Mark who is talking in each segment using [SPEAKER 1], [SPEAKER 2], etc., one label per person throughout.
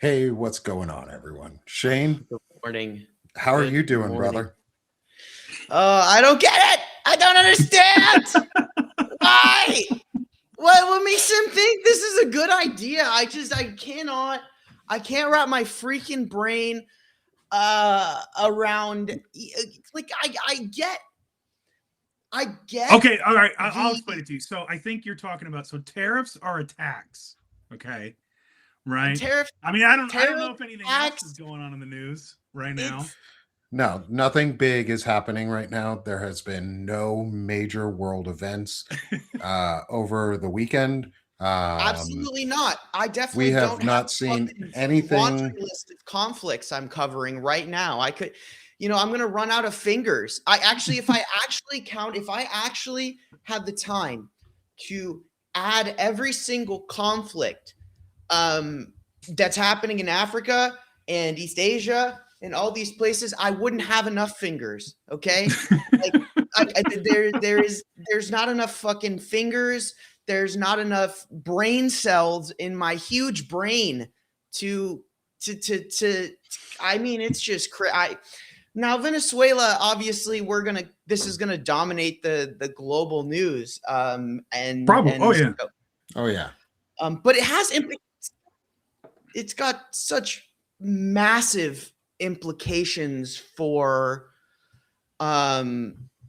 [SPEAKER 1] Hey, what's going on, everyone? Shane,
[SPEAKER 2] Good morning.
[SPEAKER 1] how are you
[SPEAKER 2] Good
[SPEAKER 1] doing,
[SPEAKER 2] morning.
[SPEAKER 1] brother?
[SPEAKER 2] I don't get it. I don't understand. Why? What makes him think this is a good idea? I can't wrap my freaking brain around like I get
[SPEAKER 3] Okay, all right. I'll explain it to you. So I think you're talking about tariffs are a tax. Okay, right?
[SPEAKER 2] tariff
[SPEAKER 3] I mean, I don't know if anything
[SPEAKER 2] tax.
[SPEAKER 3] else is going on in the news right now.
[SPEAKER 1] No, nothing big is happening right now. There has been no major world events over the weekend.
[SPEAKER 2] Absolutely not. I definitely
[SPEAKER 1] We have
[SPEAKER 2] don't
[SPEAKER 1] not
[SPEAKER 2] have
[SPEAKER 1] seen
[SPEAKER 2] a
[SPEAKER 1] anything.
[SPEAKER 2] laundry list of conflicts I'm covering right now. I could, I'm going to run out of fingers. If I actually have the time to add every single conflict that's happening in Africa and East Asia and all these places, I wouldn't have enough fingers. Okay, there's not enough fucking fingers. There's not enough brain cells in my huge brain to I mean, it's just now Venezuela, obviously this is gonna dominate the global news.
[SPEAKER 3] Probably.
[SPEAKER 1] Oh yeah.
[SPEAKER 2] But it's got such massive implications for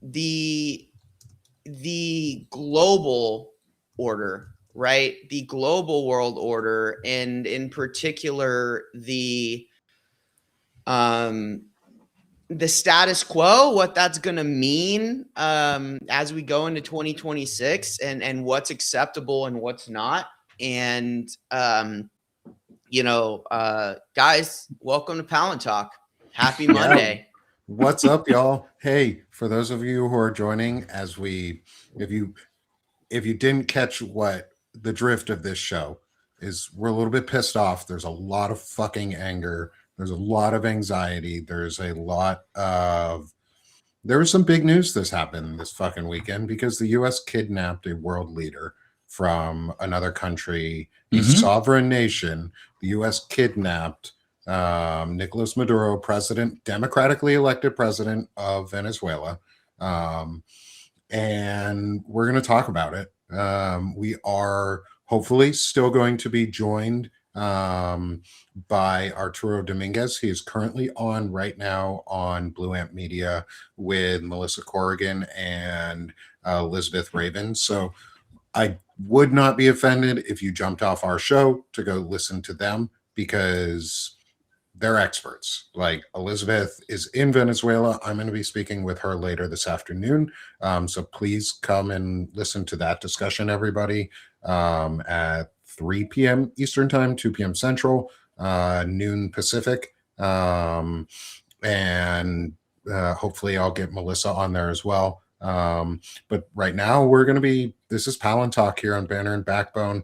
[SPEAKER 2] the global order, right? The global world order, and in particular the status quo, what that's going to mean as we go into 2026, and what's acceptable and what's not. And guys, welcome to Palantalk. Happy Monday.
[SPEAKER 1] What's up, y'all? Hey, for those of you who are joining, if you didn't catch what the drift of this show is, we're a little bit pissed off. There's a lot of fucking anger. There's a lot of anxiety. There was some big news this happened this fucking weekend because the U.S. kidnapped a world leader from another country, a sovereign nation. The U.S. kidnapped Nicolas Maduro, democratically elected president of Venezuela. And we're going to talk about it. We are hopefully still going to be joined by Arturo Dominguez. He is currently on right now on Blue Amp Media with Melissa Corrigan and Elizabeth Raven. So I would not be offended if you jumped off our show to go listen to them, because they're experts. Like, Elizabeth is in Venezuela. I'm going to be speaking with her later this afternoon. So please come and listen to that discussion, everybody, at 3 p.m. Eastern Time, 2 p.m. Central, noon Pacific. And hopefully I'll get Melissa on there as well. But right now this is Palantalk here on Banner and Backbone.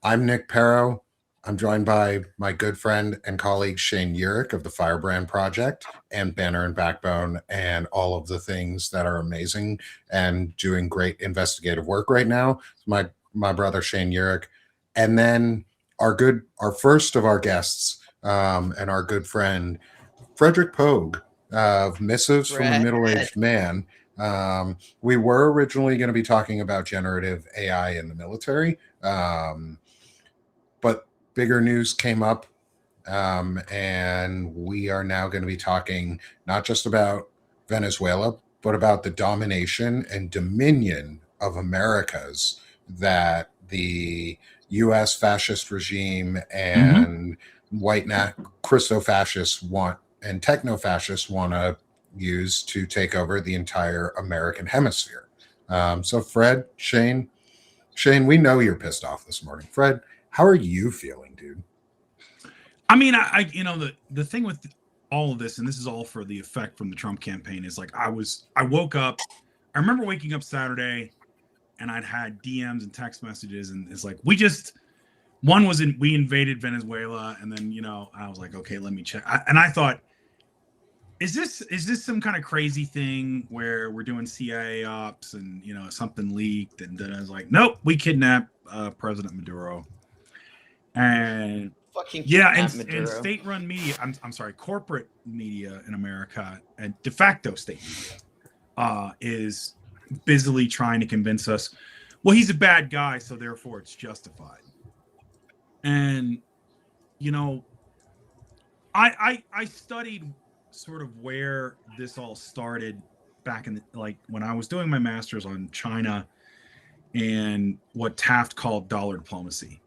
[SPEAKER 1] I'm Nick Perro. I'm joined by my good friend and colleague Shane Urich of the Firebrand Project and Banner and Backbone and all of the things that are amazing and doing great investigative work right now. My brother Shane Urich. And then our first of our guests and our good friend Frederick Pogue of Missives from a Middle-Aged Man. We were originally going to be talking about generative AI in the military, but bigger news came up, and we are now going to be talking not just about Venezuela, but about the domination and dominion of Americas that the U.S. fascist regime and white Christo-fascists and techno-fascists want to use to take over the entire American hemisphere. So Fred, Shane, we know you're pissed off this morning. Fred, how are you feeling, dude?
[SPEAKER 3] I mean, the thing with all of this, and this is all for the effect from the Trump campaign, is like I woke up. I remember waking up Saturday, and I'd had DMs and text messages, and it's like we invaded Venezuela, and then I was like, okay, let me check. And I thought, is this some kind of crazy thing where we're doing CIA ops and something leaked? And then I was like, nope, we kidnapped President Maduro. And
[SPEAKER 2] Fucking
[SPEAKER 3] Yeah,
[SPEAKER 2] kidnap
[SPEAKER 3] and
[SPEAKER 2] Maduro.
[SPEAKER 3] state-run media. I'm sorry, corporate media in America and de facto state media is busily trying to convince us, well, he's a bad guy, so therefore it's justified. And you know, I studied sort of where this all started back in when I was doing my master's on China and what Taft called dollar diplomacy.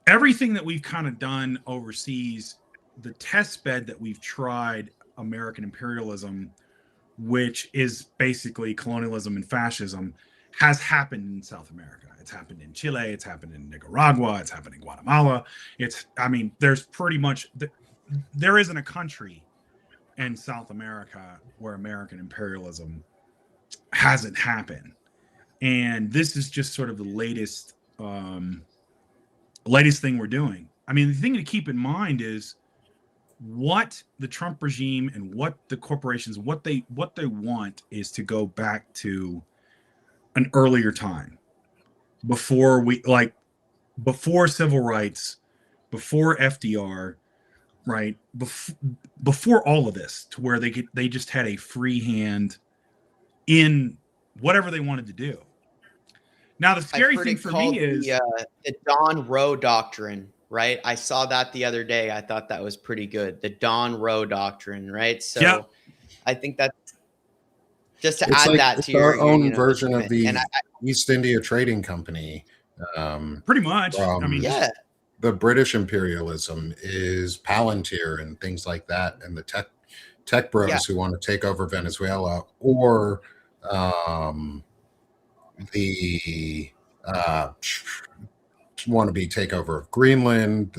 [SPEAKER 3] Everything that we've kind of done overseas, the test bed that we've tried American imperialism, which is basically colonialism and fascism, has happened in South America. It's happened in Chile. It's happened in Nicaragua. It's happened in Guatemala. There's pretty much, there isn't a country in South America where American imperialism hasn't happened. And this is just sort of the latest thing we're doing. I mean, the thing to keep in mind is what the Trump regime and what the corporations, what they want is to go back to an earlier time, before civil rights, before FDR, right? Before all of this, to where they just had a free hand in whatever they wanted to do. Now, the scary thing for me is
[SPEAKER 2] the Don Rowe Doctrine, right? I saw that the other day. I thought that was pretty good. The Don Rowe Doctrine, right? So
[SPEAKER 3] yep.
[SPEAKER 2] I think that's just to
[SPEAKER 1] it's
[SPEAKER 2] add
[SPEAKER 1] like
[SPEAKER 2] that to
[SPEAKER 1] our
[SPEAKER 2] your
[SPEAKER 1] own version of the East India Trading Company.
[SPEAKER 3] Pretty much. I mean,
[SPEAKER 2] yeah.
[SPEAKER 1] The British imperialism is Palantir and things like that, and the tech bros who want to take over Venezuela, or the wannabe takeover of Greenland,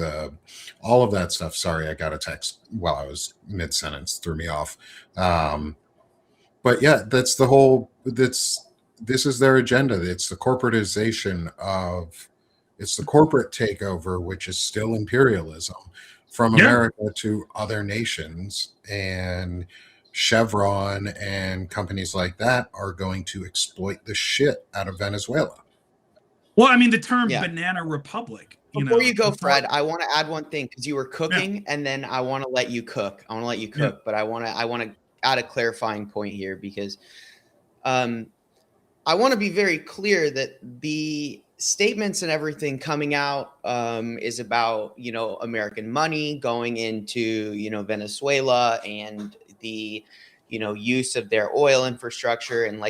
[SPEAKER 1] all of that stuff. Sorry, I got a text while I was mid-sentence, threw me off. But yeah, that's the whole. This is their agenda. It's the corporatization of. It's the corporate takeover, which is still imperialism, from America to other nations, and Chevron and companies like that are going to exploit the shit out of Venezuela.
[SPEAKER 3] Well, I mean, the term banana republic.
[SPEAKER 2] Before you go, Fred, I want to add one thing, because you were cooking, and then I want to let you cook. But I want to add a clarifying point here, because I want to be very clear that the statements and everything coming out is about, American money going into, Venezuela, and the, use of their oil infrastructure. And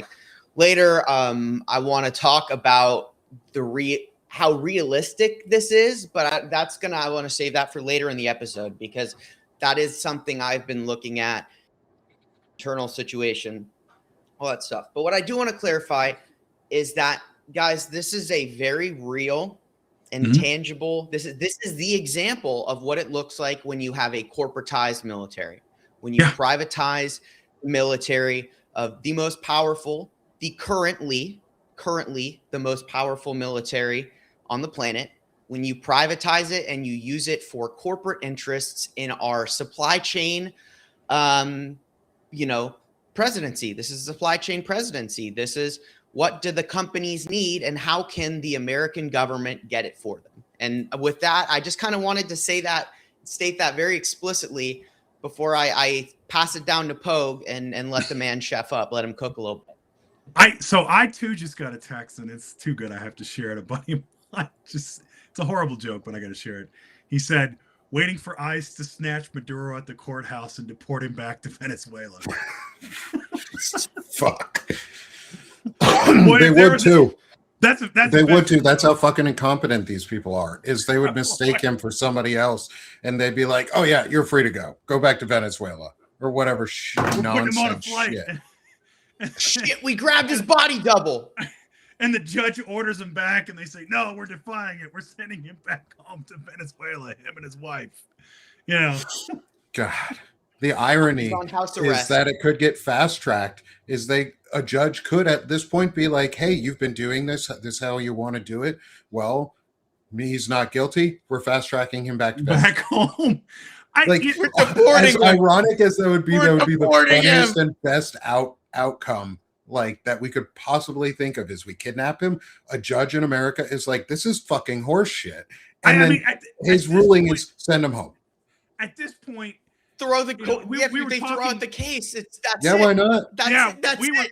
[SPEAKER 2] later, I want to talk about how realistic this is, but I want to save that for later in the episode, because that is something I've been looking at, internal situation, all that stuff. But what I do want to clarify is that, guys, this is a very real and tangible. This is the example of what it looks like when you have a corporatized military, when you privatize the military of the most powerful, currently the most powerful military on the planet. When you privatize it and you use it for corporate interests in our supply chain, presidency. This is a supply chain presidency. This is, what do the companies need, and how can the American government get it for them? And with that, I just kind of wanted to state that very explicitly before I pass it down to Pogue and let the man chef up, let him cook a little bit.
[SPEAKER 3] I too just got a text, and it's too good I have to share it. A buddy of mine, it's a horrible joke, but I got to share it. He said, waiting for ICE to snatch Maduro at the courthouse and deport him back to Venezuela.
[SPEAKER 1] Fuck. Boy, they would too.
[SPEAKER 3] They
[SPEAKER 1] would too. That's how fucking incompetent these people are. Is they would mistake him for somebody else, and they'd be like, "Oh yeah, you're free to go back to Venezuela," or whatever nonsense shit.
[SPEAKER 2] Shit, we grabbed his body double.
[SPEAKER 3] And the judge orders him back, and they say, "No, we're defying it. We're sending him back home to Venezuela. Him and his wife."
[SPEAKER 1] God. The irony is that it could get fast tracked. A judge could at this point be like, "Hey, you've been doing this. This is how you want to do it. Well, he's not guilty. We're fast tracking him back
[SPEAKER 3] home."
[SPEAKER 1] As ironic as that would be the funniest and best outcome like that we could possibly think of is we kidnap him. A judge in America is like, this is fucking horse shit. And
[SPEAKER 3] I
[SPEAKER 1] then
[SPEAKER 3] mean,
[SPEAKER 1] his ruling is send him home.
[SPEAKER 3] At this point,
[SPEAKER 2] throw the
[SPEAKER 3] we were
[SPEAKER 2] they throw
[SPEAKER 3] talking,
[SPEAKER 2] out the case. That's
[SPEAKER 1] yeah,
[SPEAKER 2] it.
[SPEAKER 1] why not?
[SPEAKER 2] That's
[SPEAKER 3] we
[SPEAKER 2] it.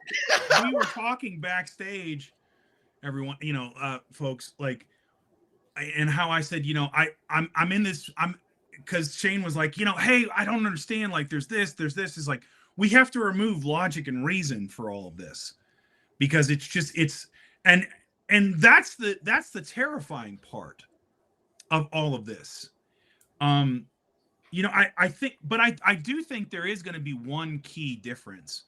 [SPEAKER 3] were talking backstage, everyone, folks, like, and how I said, I'm in this, because Shane was like, hey, I don't understand. Like, there's this. Is like, we have to remove logic and reason for all of this, because and that's the terrifying part of all of this. I think, but I do think there is going to be one key difference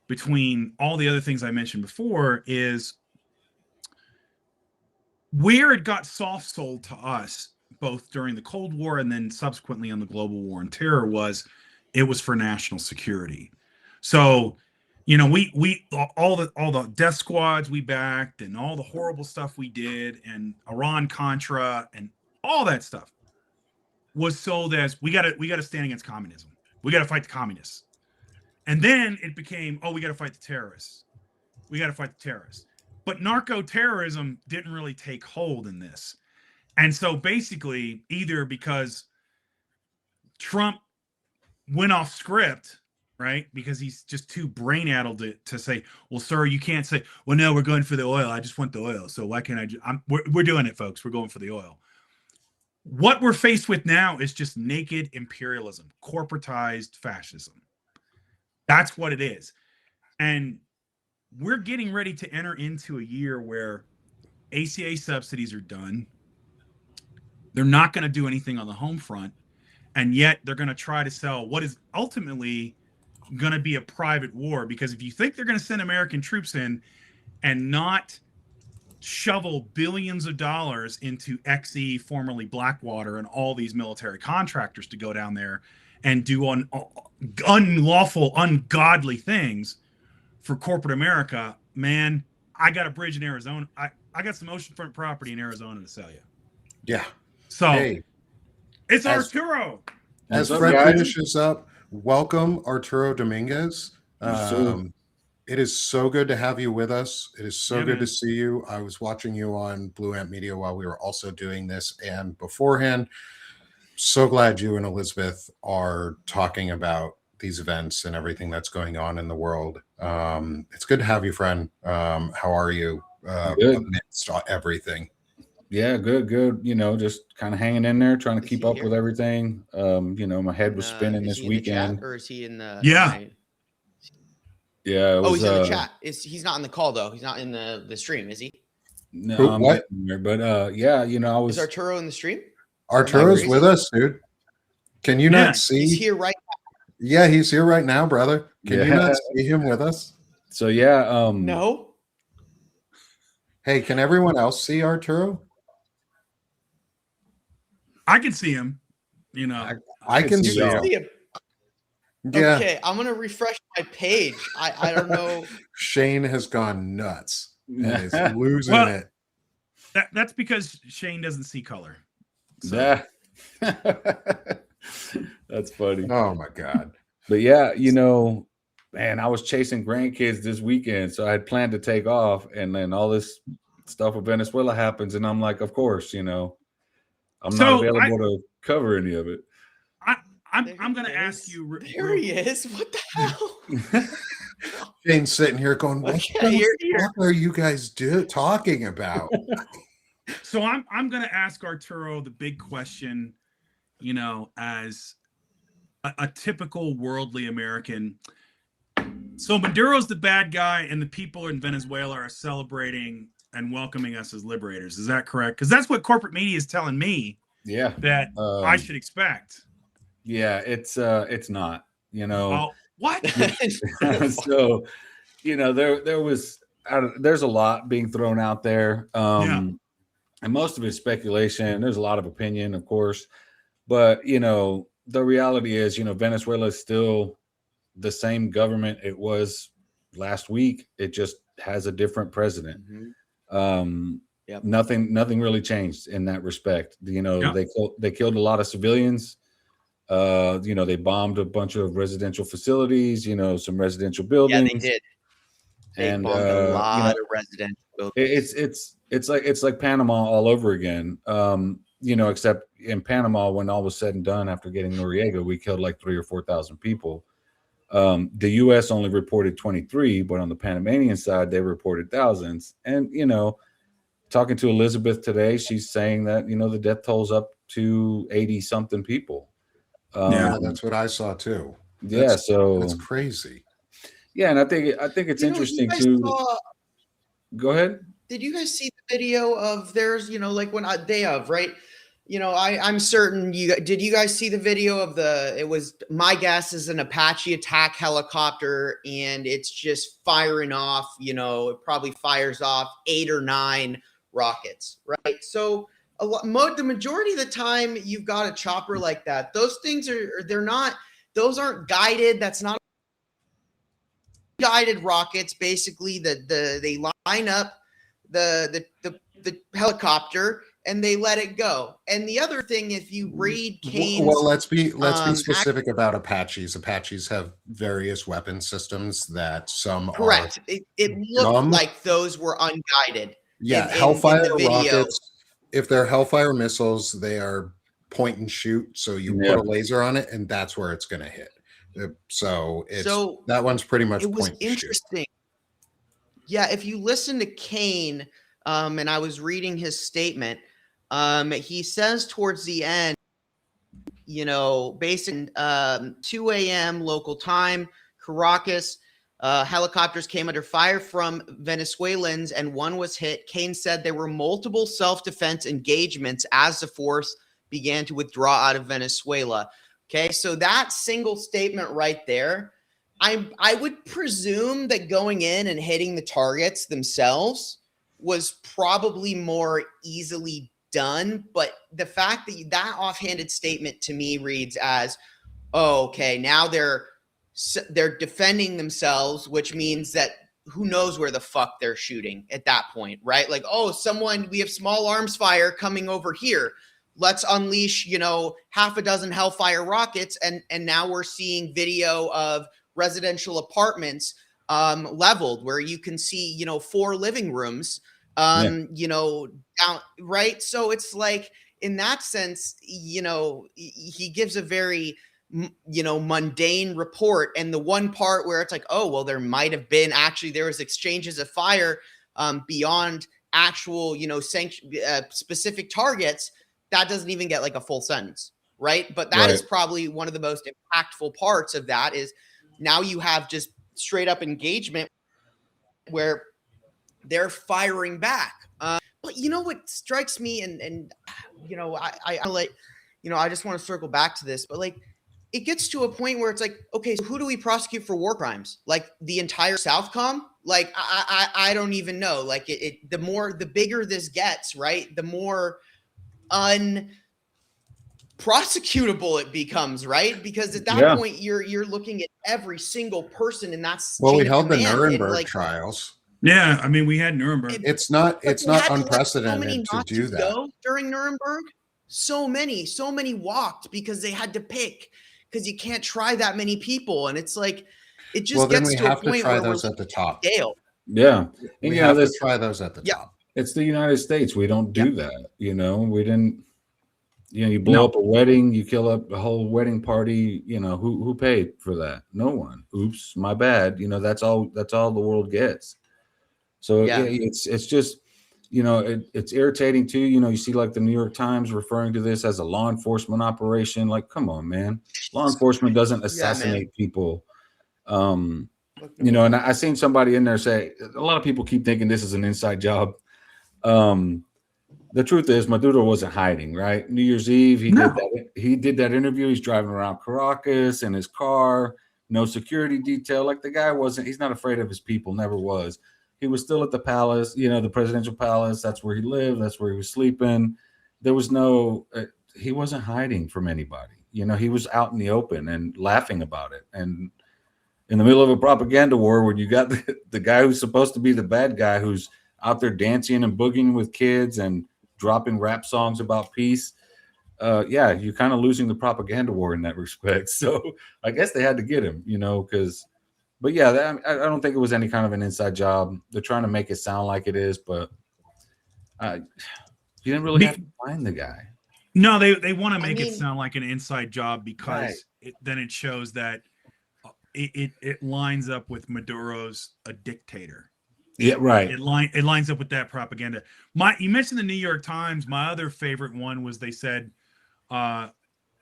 [SPEAKER 3] between all the other things I mentioned before, is where it got soft sold to us, both during the Cold War and then subsequently on the global war on terror, it was for national security. So, we all the death squads we backed and all the horrible stuff we did and Iran Contra and all that stuff was sold as we got to stand against communism. We got to fight the communists. And then it became, we got to fight the terrorists. But narco-terrorism didn't really take hold in this. And so basically, either because Trump went off script, right? Because he's just too brain-addled to say, well, sir, you can't say, well, no, we're going for the oil. I just want the oil. So why can't we're doing it, folks. We're going for the oil. What we're faced with now is just naked imperialism, corporatized fascism. That's what it is. And we're getting ready to enter into a year where ACA subsidies are done. They're not going to do anything on the home front. And yet they're going to try to sell what is ultimately going to be a private war. Because if you think they're going to send American troops in and not shovel billions of dollars into XE, formerly Blackwater, and all these military contractors to go down there and do unlawful, ungodly things for corporate America, man, I got a bridge in Arizona. I got some oceanfront property in Arizona to sell you.
[SPEAKER 1] Yeah.
[SPEAKER 3] So
[SPEAKER 1] hey,
[SPEAKER 3] it's Arturo.
[SPEAKER 1] As Fred finishes up, welcome Arturo Dominguez. It is so good to have you with us. It is so good to see you. I was watching you on Blue Ant Media while we were also doing this, and beforehand. So glad you and Elizabeth are talking about these events and everything that's going on in the world. It's good to have you, friend. How are you amidst everything?
[SPEAKER 4] Yeah, good. Just kind of hanging in there, trying to keep up with everything. My head was spinning this weekend.
[SPEAKER 2] Or is he in the?
[SPEAKER 3] Yeah.
[SPEAKER 4] Yeah.
[SPEAKER 2] He's in the chat. He's not in the call though. He's not in the stream, is he?
[SPEAKER 4] No, what? But I was.
[SPEAKER 2] Is Arturo in the stream?
[SPEAKER 1] Arturo's with us, dude. Can you not see?
[SPEAKER 2] He's here right now.
[SPEAKER 1] Yeah, he's here right now, brother. Can you not see him with us?
[SPEAKER 4] So
[SPEAKER 2] no.
[SPEAKER 1] Hey, can everyone else see Arturo?
[SPEAKER 3] I can see him.
[SPEAKER 1] I can see him. Yeah.
[SPEAKER 2] Okay, I'm gonna refresh my page. I don't know.
[SPEAKER 1] Shane has gone nuts and is losing it.
[SPEAKER 3] That's because Shane doesn't see color. So.
[SPEAKER 4] That's funny.
[SPEAKER 1] Oh my god.
[SPEAKER 4] But man, I was chasing grandkids this weekend, so I had planned to take off, and then all this stuff with Venezuela happens, and I'm like, of course, I'm not available to cover any of it.
[SPEAKER 3] I'm going to ask you.
[SPEAKER 2] There he is. What the hell?
[SPEAKER 1] Shane's sitting here going, "What the fuck are you guys talking about?"
[SPEAKER 3] So I'm going to ask Arturo the big question, as a typical worldly American. So Maduro's the bad guy, and the people in Venezuela are celebrating and welcoming us as liberators. Is that correct? Because that's what corporate media is telling me.
[SPEAKER 4] Yeah,
[SPEAKER 3] that I should expect.
[SPEAKER 4] Yeah, it's not.
[SPEAKER 3] What?
[SPEAKER 4] So, there's a lot being thrown out there. And most of it's speculation. There's a lot of opinion, of course. But, the reality is, Venezuela is still the same government it was last week. It just has a different president.
[SPEAKER 2] Yep.
[SPEAKER 4] Nothing really changed in that respect. They killed a lot of civilians. They bombed a bunch of residential facilities, some residential buildings.
[SPEAKER 2] Yeah, they did. They
[SPEAKER 4] and
[SPEAKER 2] bombed a lot
[SPEAKER 4] you know,
[SPEAKER 2] of residential buildings.
[SPEAKER 4] it's like Panama all over again. You know, except in Panama, when all was said and done, after getting Noriega, we killed like 3,000 or 4,000 people. The U.S. only reported 23, but on the Panamanian side, they reported thousands. And you know, talking to Elizabeth today, she's saying that you know the death toll's up to 80 something people.
[SPEAKER 1] Yeah, that's what I saw too.
[SPEAKER 4] Yeah, so
[SPEAKER 1] that's crazy.
[SPEAKER 4] Yeah, and I think it's interesting too. Go ahead.
[SPEAKER 2] Did you guys see the video of theirs? You know, like when day of, right? You know, I'm certain did you guys see the video of it was, my guess is an Apache attack helicopter, and it's just firing off, you know, it probably fires off 8 or 9 rockets, right? So the majority of the time you've got a chopper like that, those things those aren't guided. That's not guided rockets. Basically, they line up the helicopter and they let it go. And the other thing, if you read Kane's,
[SPEAKER 1] well, let's be specific about Apaches. Apaches have various weapon systems that some
[SPEAKER 2] correct.
[SPEAKER 1] Are
[SPEAKER 2] it looked like those were unguided.
[SPEAKER 1] Yeah, Hellfire rockets. If they're Hellfire missiles, they are point and shoot. So you put a laser on it, and that's where it's going to hit. So that one's pretty much.
[SPEAKER 2] It was interesting. Yeah, if you listen to Kane, and I was reading his statement, he says towards the end, you know, based on 2 a.m. local time, Caracas, helicopters came under fire from Venezuelans and one was hit. Kane said there were multiple self-defense engagements as the force began to withdraw out of Venezuela. Okay, so that single statement right there, I would presume that going in and hitting the targets themselves was probably more easily done. But the fact that offhanded statement to me reads as, oh, okay, now they're defending themselves, which means that who knows where the fuck they're shooting at that point, right? Like, oh, we have small arms fire coming over here. Let's unleash, you know, half a dozen Hellfire rockets. And now we're seeing video of residential apartments leveled where you can see, you know, 4 living rooms, you know, down, right? So it's like, in that sense, you know, he gives a very, you know, mundane report. And the one part where it's like, oh, well, there was exchanges of fire beyond actual, you know, specific targets, that doesn't even get like a full sentence, right? But that is probably one of the most impactful parts of that is now you have just straight up engagement where they're firing back. But you know what strikes me, and you know, I like, you know, I just want to circle back to this, but like, it gets to a point where it's like, okay, so who do we prosecute for war crimes? Like the entire Southcom? Like I don't even know. Like the bigger this gets, right? The more unprosecutable it becomes, right? Because at that point you're looking at every single person, and that's
[SPEAKER 1] we held the Nuremberg trials.
[SPEAKER 3] Yeah, I mean, we had Nuremberg.
[SPEAKER 1] It's not unprecedented to do that
[SPEAKER 2] during Nuremberg. So many walked because they had to pick, because you can't try that many people, and it's like it just gets to a point
[SPEAKER 1] try
[SPEAKER 2] where
[SPEAKER 1] those at the top.
[SPEAKER 4] Yeah, and
[SPEAKER 1] we have to try those at the top.
[SPEAKER 4] It's the United States. We don't do that. You know, we didn't. You know, you blow up a wedding, you kill up a whole wedding party. You know, who paid for that? No one. Oops, my bad. You know, that's all the world gets. So it's just, you know, it's irritating too. You know, you see like the New York Times referring to this as a law enforcement operation. Like, come on, man. Law enforcement doesn't assassinate people. You know, and I seen somebody in there say, a lot of people keep thinking this is an inside job. The truth is Maduro wasn't hiding, right? New Year's Eve, he did that interview. He's driving around Caracas in his car, no security detail. Like the guy he's not afraid of his people, never was. He was still at the palace, you know, the presidential palace. That's where he lived. That's where he was sleeping. There was he wasn't hiding from anybody. You know, he was out in the open and laughing about it. And in the middle of a propaganda war where you got the guy who's supposed to be the bad guy who's out there dancing and boogieing with kids and dropping rap songs about peace. You're kind of losing the propaganda war in that respect. So I guess they had to get him, you know, because But yeah, I don't think it was any kind of an inside job. They're trying to make it sound like it is, but you didn't really have to find the guy.
[SPEAKER 3] No, they want to make it
[SPEAKER 2] mean,
[SPEAKER 3] sound like an inside job because then it shows that it lines up with Maduro's a dictator.
[SPEAKER 4] Yeah, right.
[SPEAKER 3] It lines up with that propaganda. You mentioned the New York Times. My other favorite one was they said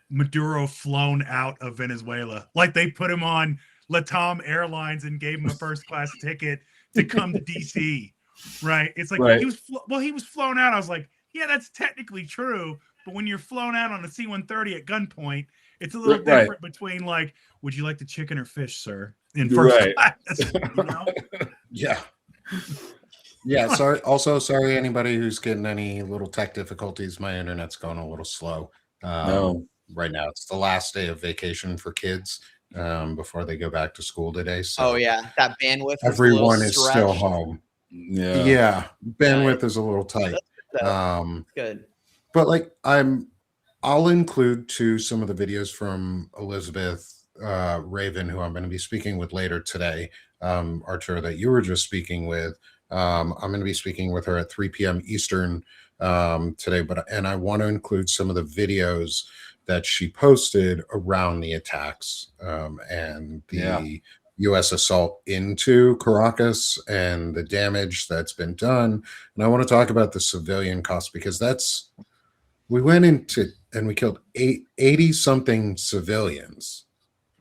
[SPEAKER 3] Maduro flown out of Venezuela. Like they put him on Latam Airlines and gave him a first class ticket to come to DC. Right? It's like he was flown out. I was like, yeah, that's technically true. But when you're flown out on a C-130 at gunpoint, it's a little different between like, would you like the chicken or fish, sir? In first class, you know?
[SPEAKER 1] Yeah. Yeah. Sorry. Also, sorry, anybody who's getting any little tech difficulties. My internet's going a little slow.
[SPEAKER 4] No.
[SPEAKER 1] Right now, it's the last day of vacation for kids before they go back to school today. So
[SPEAKER 2] that bandwidth.
[SPEAKER 1] Everyone is still home.
[SPEAKER 4] Yeah.
[SPEAKER 1] Bandwidth is a little tight.
[SPEAKER 2] Good.
[SPEAKER 1] But like I'll include too some of the videos from Elizabeth Raven, who I'm going to be speaking with later today, Archer, that you were just speaking with. I'm going to be speaking with her at 3 p.m. Eastern today, and I want to include some of the videos that she posted around the attacks and the U.S. assault into Caracas and the damage that's been done. And I want to talk about the civilian costs because we went into and we killed 80 something civilians.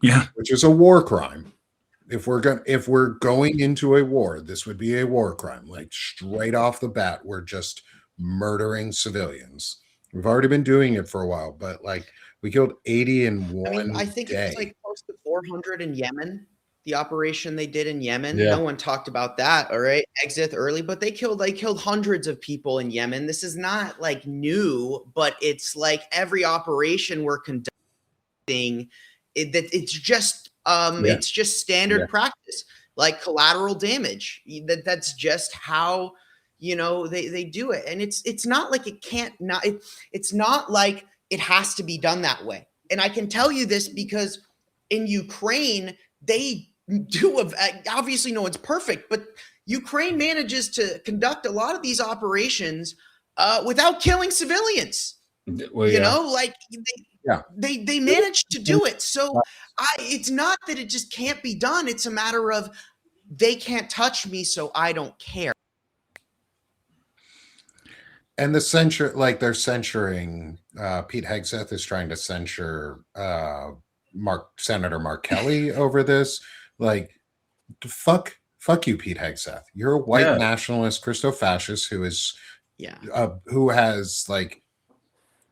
[SPEAKER 3] Yeah,
[SPEAKER 1] which is a war crime. If we're going into a war, this would be a war crime. Like straight off the bat, we're just murdering civilians. We've already been doing it for a while, but like we killed 80 in one
[SPEAKER 2] I think
[SPEAKER 1] day.
[SPEAKER 2] it's like close to 400 in Yemen. The operation they did in Yemen.
[SPEAKER 4] Yeah.
[SPEAKER 2] No one talked about that. All right, exit early, but they killed hundreds of people in Yemen. This is not like new, but it's like every operation we're conducting. It's just standard practice, like collateral damage. That's just how they do it, and it's not like it can't not. It's not like it has to be done that way. And I can tell you this because in Ukraine they do. Obviously, no one's perfect, but Ukraine manages to conduct a lot of these operations without killing civilians.
[SPEAKER 4] Well,
[SPEAKER 2] they managed to do it. So it's not that it just can't be done. It's a matter of they can't touch me, so I don't care.
[SPEAKER 1] And the censure, like they're censuring Pete Hegseth is trying to censure Senator Mark Kelly over this. Like, fuck you, Pete Hegseth. You're a white nationalist Christo-fascist who is who has like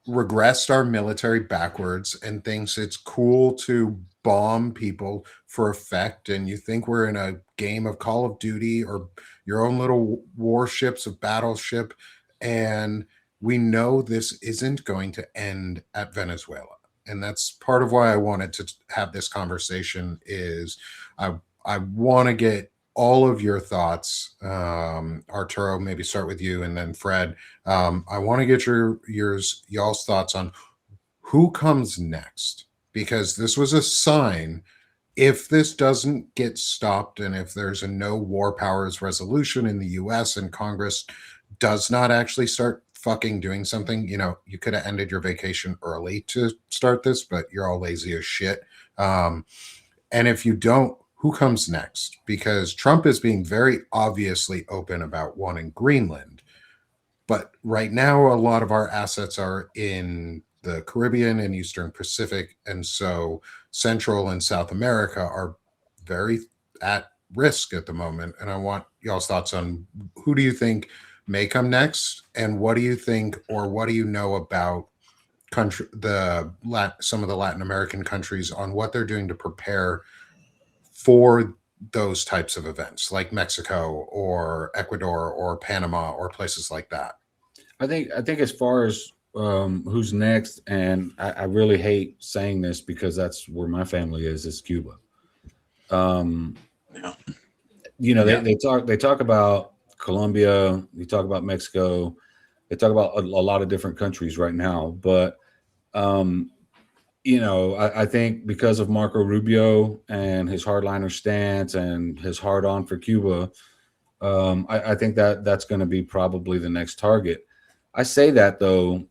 [SPEAKER 1] regressed our military backwards and thinks it's cool to bomb people for effect. And you think we're in a game of Call of Duty or your own little warships of Battleship. And we know this isn't going to end at Venezuela. And that's part of why I wanted to have this conversation is I want to get all of your thoughts. Arturo, maybe start with you and then Fred. I want to get y'all's thoughts on who comes next, because this was a sign. If this doesn't get stopped and if there's a no war powers resolution in the US and Congress does not actually start fucking doing something, you could have ended your vacation early to start this, but you're all lazy as shit. And if you don't, who comes next? Because Trump is being very obviously open about wanting Greenland. But right now, a lot of our assets are in the Caribbean and Eastern Pacific. And so Central and South America are very at risk at the moment. And I want y'all's thoughts on who do you think may come next? And what do you think, or what do you know about some of the Latin American countries on what they're doing to prepare for those types of events like Mexico or Ecuador or Panama or places like that?
[SPEAKER 4] I think as far as who's next, and I really hate saying this because that's where my family is Cuba. They talk about Colombia, they talk about Mexico, they talk about a lot of different countries right now, but I think because of Marco Rubio and his hardliner stance and his hard on for Cuba, I think that that's going to be probably the next target. I say that though,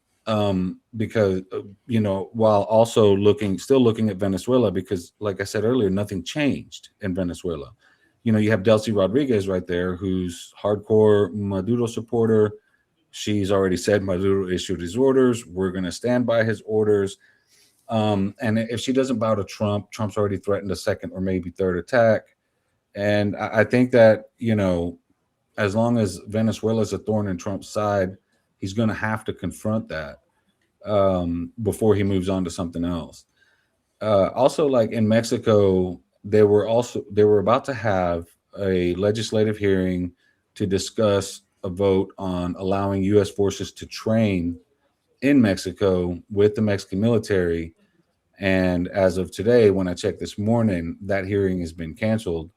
[SPEAKER 4] because while also still looking at Venezuela, because like I said earlier, nothing changed in Venezuela. You have Delcy Rodriguez right there, who's hardcore Maduro supporter. She's already said Maduro issued his orders. We're going to stand by his orders. And if she doesn't bow to Trump, Trump's already threatened a second or maybe third attack. And I think that, as long as Venezuela is a thorn in Trump's side, he's going to have to confront that before he moves on to something else. Also, like in Mexico, they were about to have a legislative hearing to discuss a vote on allowing U.S. forces to train in Mexico with the Mexican military. And as of today, when I checked this morning, that hearing has been canceled,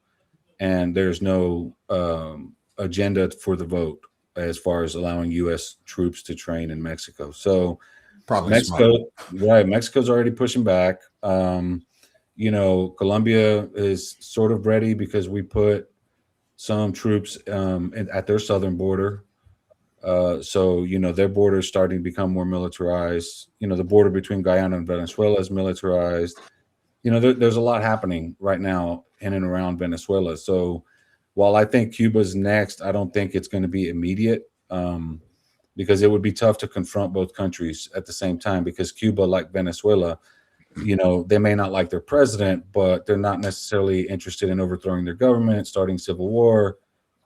[SPEAKER 4] and there's no agenda for the vote as far as allowing U.S. troops to train in Mexico. So
[SPEAKER 1] Probably
[SPEAKER 4] Mexico,
[SPEAKER 1] smart.
[SPEAKER 4] right? Mexico's already pushing back. Colombia is sort of ready because we put some troops at their southern border. So their border is starting to become more militarized. The border between Guyana and Venezuela is militarized. There's a lot happening right now in and around Venezuela. So while I think Cuba's next, I don't think it's going to be immediate, because it would be tough to confront both countries at the same time, because Cuba, like Venezuela, they may not like their president, but they're not necessarily interested in overthrowing their government, starting civil war,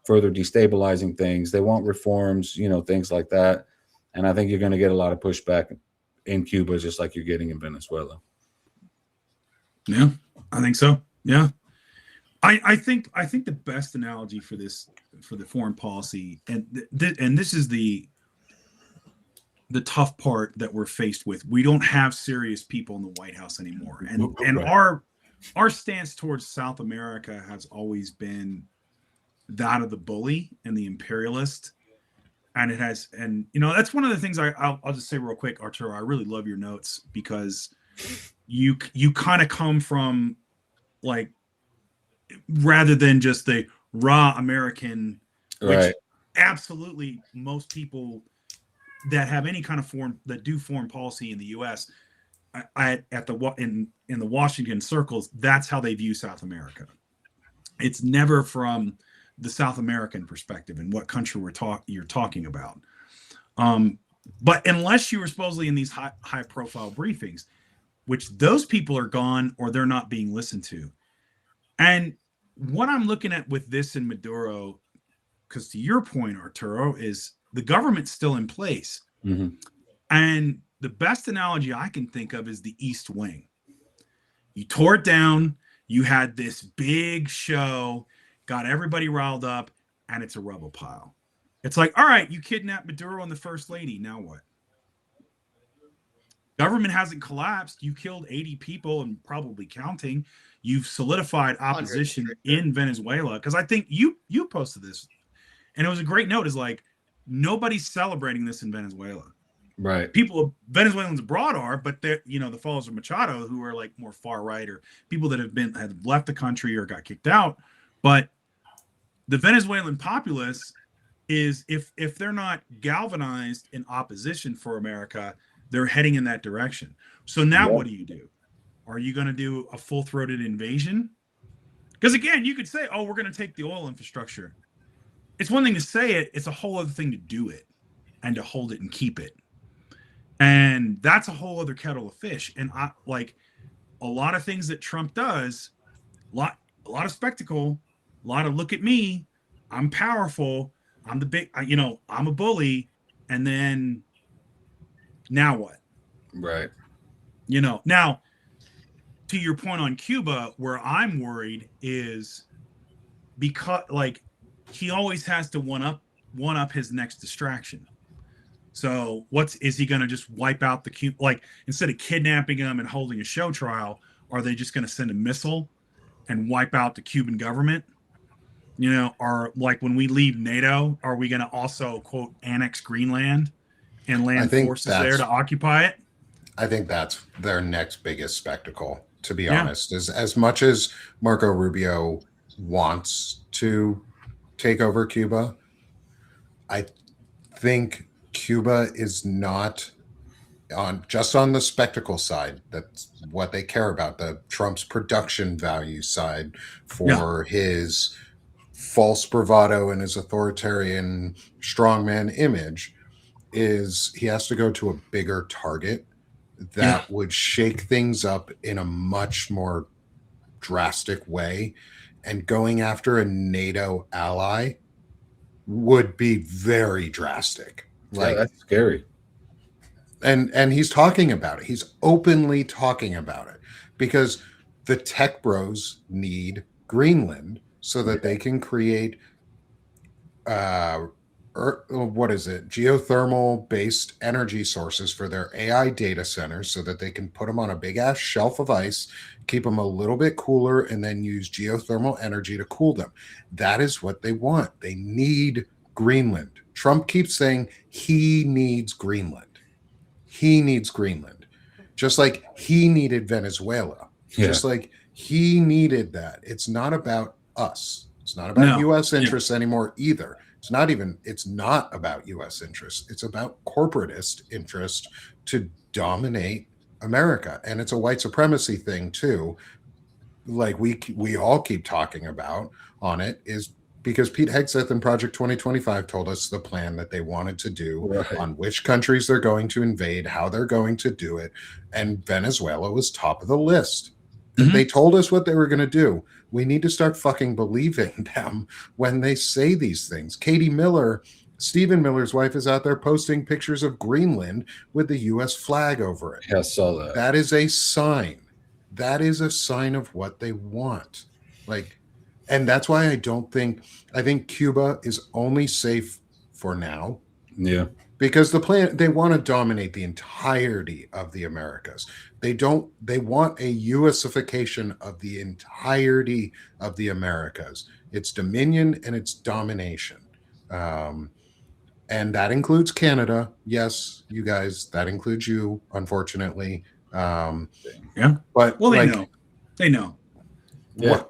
[SPEAKER 4] further destabilizing things. They want reforms, things like that. And I think you're going to get a lot of pushback in Cuba, just like you're getting in Venezuela.
[SPEAKER 3] Yeah, I think so. Yeah. I think the best analogy for this, for the foreign policy, and this is the tough part that we're faced with. We don't have serious people in the White House anymore. And
[SPEAKER 1] Right.
[SPEAKER 3] our stance towards South America has always been that of the bully and the imperialist. And it has, and that's one of the things I'll just say real quick, Arturo. I really love your notes, because you kind of come from, like, rather than just the raw American, which
[SPEAKER 4] Right.
[SPEAKER 3] absolutely most people that have any kind of foreign policy in the U.S. In the Washington circles, that's how they view South America. It's never from the South American perspective and what country you're talking about. But unless you were supposedly in these high profile briefings, which those people are gone or they're not being listened to. And what I'm looking at with this in Maduro, because to your point, Arturo, is the government's still in place.
[SPEAKER 4] Mm-hmm.
[SPEAKER 3] And the best analogy I can think of is the East Wing. You tore it down, you had this big show, got everybody riled up, and it's a rubble pile. It's like, all right, you kidnapped Maduro and the First Lady, now what? Government hasn't collapsed. You killed 80 people and probably counting. You've solidified opposition in Venezuela. Because I think you posted this, and it was a great note. Is like, nobody's celebrating this in Venezuela.
[SPEAKER 4] Right.
[SPEAKER 3] Venezuelans abroad are, but they're, the followers of Machado, who are like more far right, or people that have left the country or got kicked out. But the Venezuelan populace is, if they're not galvanized in opposition for America, they're heading in that direction. So now what do? Are you going to do a full-throated invasion? Because again, you could say, oh, we're going to take the oil infrastructure. It's one thing to say it. It's a whole other thing to do it and to hold it and keep it. And that's a whole other kettle of fish. And I like a lot of things that Trump does, a lot of spectacle, a lot of look at me, I'm powerful, I'm the big, I'm a bully. And then now what?
[SPEAKER 4] Right.
[SPEAKER 3] Now to your point on Cuba, where I'm worried is because, like, he always has to one up his next distraction. So is he going to just wipe out the Cuba? Like, instead of kidnapping him and holding a show trial, are they just going to send a missile and wipe out the Cuban government? Or like when we leave NATO, are we going to also, quote, annex Greenland and land forces there to occupy it?
[SPEAKER 1] I think that's their next biggest spectacle, to be
[SPEAKER 3] Yeah.
[SPEAKER 1] honest. As much as Marco Rubio wants to take over Cuba, I think Cuba is not on the spectacle side. That's what they care about. The Trump's production value side for his false bravado and his authoritarian strongman image is he has to go to a bigger target that would shake things up in a much more drastic way. And going after a NATO ally would be very drastic.
[SPEAKER 4] Yeah, that's scary.
[SPEAKER 1] And he's talking about it. He's openly talking about it because the tech bros need Greenland so that they can create geothermal based energy sources for their AI data centers so that they can put them on a big ass shelf of ice, keep them a little bit cooler, and then use geothermal energy to cool them. That is what they want. They need Greenland. Trump keeps saying he needs Greenland. He needs Greenland, just like he needed Venezuela, just like he needed that. It's not about us. It's not about U.S. interests anymore either. It's not about U.S. interests. It's about corporatist interest to dominate America. And it's a white supremacy thing too. Like we all keep talking about on it is because Pete Hegseth and Project 2025 told us the plan that they wanted to do on which countries they're going to invade, how they're going to do it. And Venezuela was top of the list. Mm-hmm. They told us what they were going to do. We need to start fucking believing them when they say these things. Katie Miller, Stephen Miller's wife, is out there posting pictures of Greenland with the U.S. flag over it.
[SPEAKER 4] Yeah, I saw that.
[SPEAKER 1] That is a sign. That is a sign of what they want. And that's why I think Cuba is only safe for now.
[SPEAKER 4] Yeah.
[SPEAKER 1] Because they want to dominate the entirety of the Americas. They want a USification of the entirety of the Americas. It's dominion and it's domination. And that includes Canada. Yes, you guys, that includes you, unfortunately.
[SPEAKER 3] Yeah.
[SPEAKER 1] But
[SPEAKER 3] they know. They know.
[SPEAKER 1] Yeah.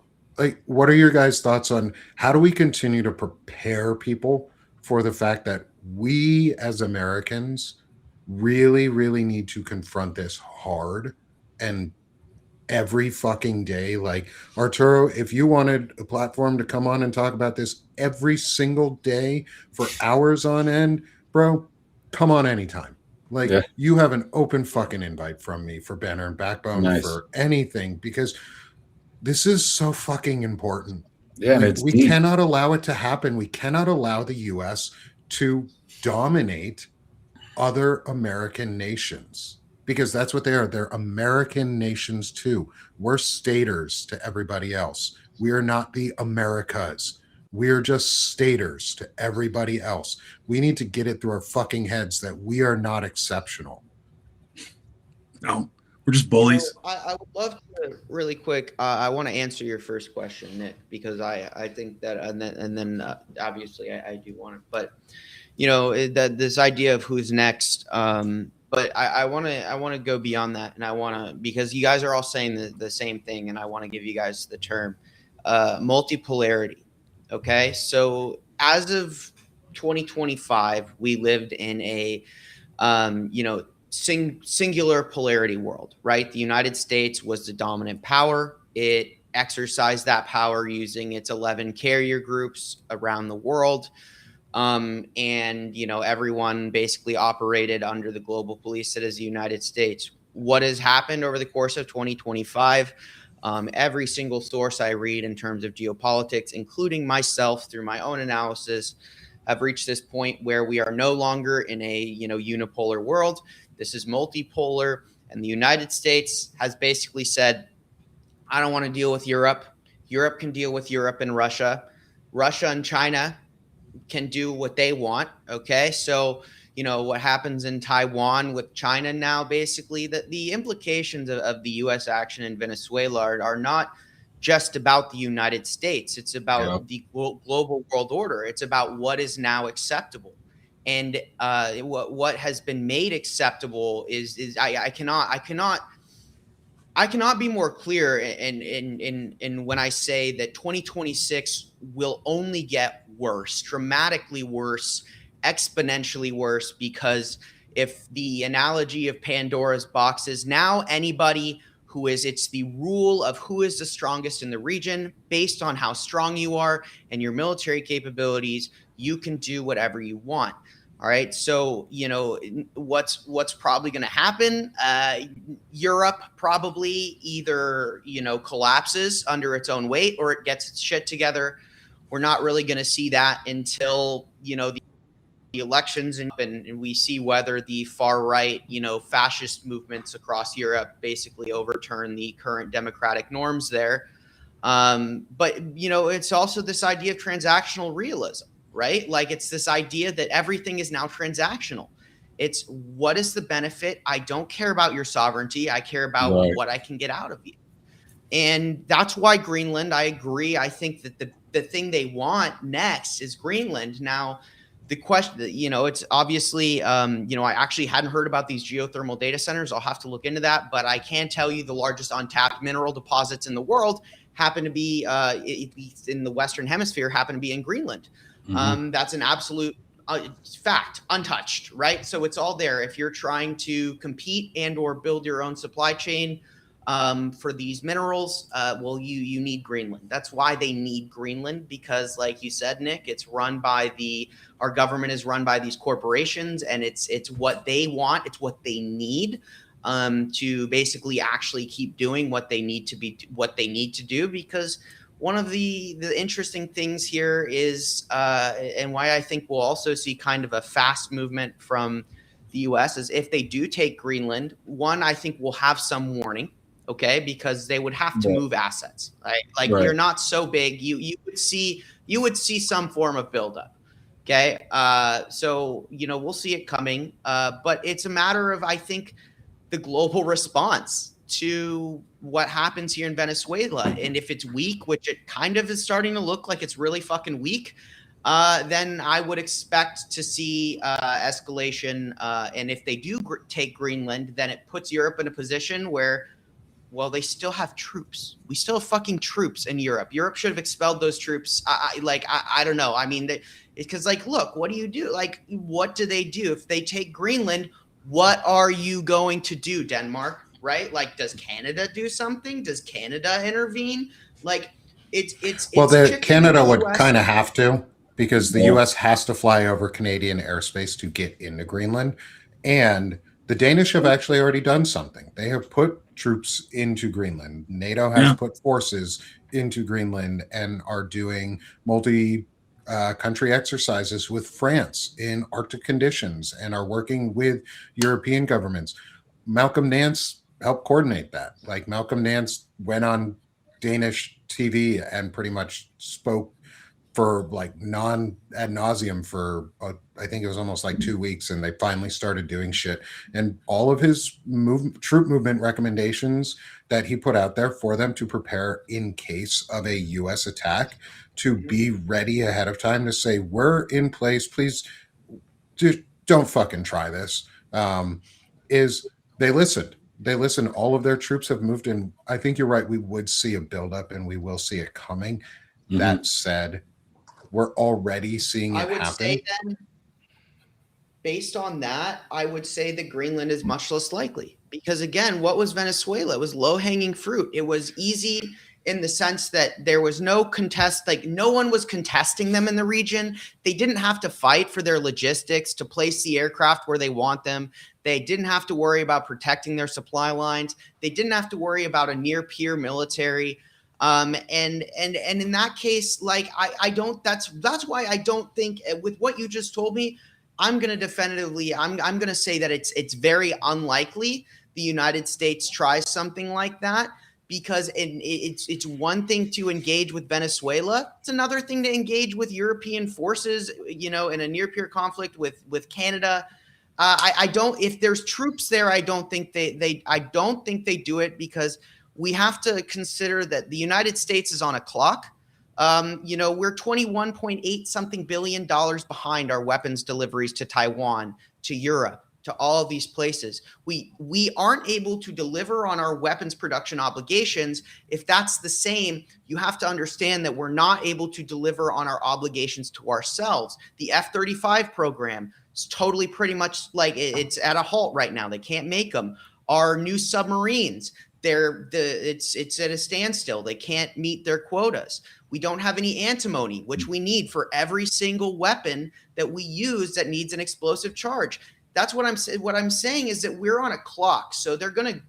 [SPEAKER 1] What are your guys' thoughts on how do we continue to prepare people for the fact that we as Americans really, really need to confront this hard and every fucking day? Like, Arturo, if you wanted a platform to come on and talk about this every single day for hours on end, bro, come on anytime. You have an open fucking invite from me for Banner and Backbone for anything, because this is so fucking important.
[SPEAKER 4] Yeah,
[SPEAKER 1] we cannot allow it to happen. We cannot allow the U.S. to dominate other American nations, because that's what they are. They're American nations too. We're staters to everybody else. We are not the Americas. We're just staters to everybody else. We need to get it through our fucking heads that we are not exceptional.
[SPEAKER 3] No. We're just bullies.
[SPEAKER 2] I would love to really quick. I want to answer your first question, Nick, because I think that, and then obviously I do want to, but that this idea of who's next. But I want to go beyond that, and because you guys are all saying the same thing, and I want to give you guys the term multipolarity. Okay, so as of 2025, we lived in a singular polarity world, right? The United States was the dominant power. It exercised that power using its 11 carrier groups around the world. And, everyone basically operated under the global police that is the United States. What has happened over the course of 2025? Every single source I read in terms of geopolitics, including myself through my own analysis, have reached this point where we are no longer in a, unipolar world. This is multipolar, and the United States has basically said, I don't want to deal with Europe. Europe can deal with Europe and Russia. Russia and China can do what they want. Okay. So, what happens in Taiwan with China now, basically the implications of the U.S. action in Venezuela are not just about the United States. It's about the global world order. It's about what is now acceptable. And what has been made acceptable is I cannot be more clear in when I say that 2026 will only get worse, dramatically worse, exponentially worse, because if the analogy of Pandora's box is now anybody who is, it's the rule of who is the strongest in the region based on how strong you are and your military capabilities, you can do whatever you want. All right. So, what's probably going to happen? Europe probably either, collapses under its own weight or it gets its shit together. We're not really going to see that until, the elections and we see whether the far right, fascist movements across Europe basically overturn the current democratic norms there. But, it's also this idea of transactional realism. Right? Like it's this idea that everything is now transactional. It's what is the benefit? I don't care about your sovereignty. I care about what I can get out of you. And that's why Greenland, I agree. I think that the thing they want next is Greenland. Now, the question, it's obviously, I actually hadn't heard about these geothermal data centers. I'll have to look into that. But I can tell you the largest untapped mineral deposits in the world happen to be, in the Western Hemisphere, happen to be in Greenland. Mm-hmm. That's an absolute fact, untouched, right? So it's all there. If you're trying to compete and or build your own supply chain for these minerals, well, you need Greenland. That's why they need Greenland, because like you said, Nick, it's run by our government is run by these corporations, and it's what they want. It's what they need to basically actually keep doing what they need to do, because one of the interesting things here is, and why I think we'll also see kind of a fast movement from the U.S. is if they do take Greenland, one, I think we'll have some warning, okay, because they would have to move assets, right? Like you're not so big, you would see some form of buildup, okay? So we'll see it coming, but it's a matter of, I think, the global response to what happens here in Venezuela. And if it's weak, which it kind of is starting to look like it's really fucking weak, then I would expect to see escalation. And if they do take Greenland, then it puts Europe in a position where, well, they still have troops. We still have fucking troops in Europe. Europe should have expelled those troops. I don't know. I mean, because look, what do you do? Like, what do they do if they take Greenland? What are you going to do, Denmark? Right? Like, does Canada do something? Does Canada intervene? Like, it's
[SPEAKER 1] Canada would kind of have to, because the U.S. has to fly over Canadian airspace to get into Greenland. And the Danish have actually already done something. They have put troops into Greenland. NATO has put forces into Greenland and are doing multi-country exercises with France in Arctic conditions and are working with European governments. Malcolm Nance helped coordinate that. Like, Malcolm Nance went on Danish TV and pretty much spoke for like ad nauseum for I think it was almost like 2 weeks, and they finally started doing shit. And all of his troop movement recommendations that he put out there for them to prepare in case of a U.S. attack, to be ready ahead of time to say, we're in place, please just don't fucking try this, is they listened. They listen. All of their troops have moved in. I think you're right. We would see a buildup, and we will see it coming. Mm-hmm. That said, we're already seeing it happen.
[SPEAKER 2] Say then, based on that, I would say that Greenland is much less likely. Because again, what was Venezuela? It was low-hanging fruit. It was easy in the sense that there was no contest, like no one was contesting them in the region. They didn't have to fight for their logistics to place the aircraft where they want them. They didn't have to worry about protecting their supply lines. They didn't have to worry about a near peer military. And in that case, like I don't, that's why I don't think, with what you just told me, I'm going to definitively, I'm going to say that it's very unlikely the United States tries something like that, because it's one thing to engage with Venezuela. It's another thing to engage with European forces, in a near peer conflict with Canada. I don't, if there's troops there, I don't think they do it, because we have to consider that the United States is on a clock. We're 21.8 something billion dollars behind our weapons deliveries to Taiwan, to Europe, to all of these places. We aren't able to deliver on our weapons production obligations. If that's the same, you have to understand that we're not able to deliver on our obligations to ourselves. The F-35 program is totally pretty much like it's at a halt right now. They can't make them. Our new submarines, it's at a standstill. They can't meet their quotas. We don't have any antimony, which we need for every single weapon that we use that needs an explosive charge. That's what I'm saying is that we're on a clock. So they're gonna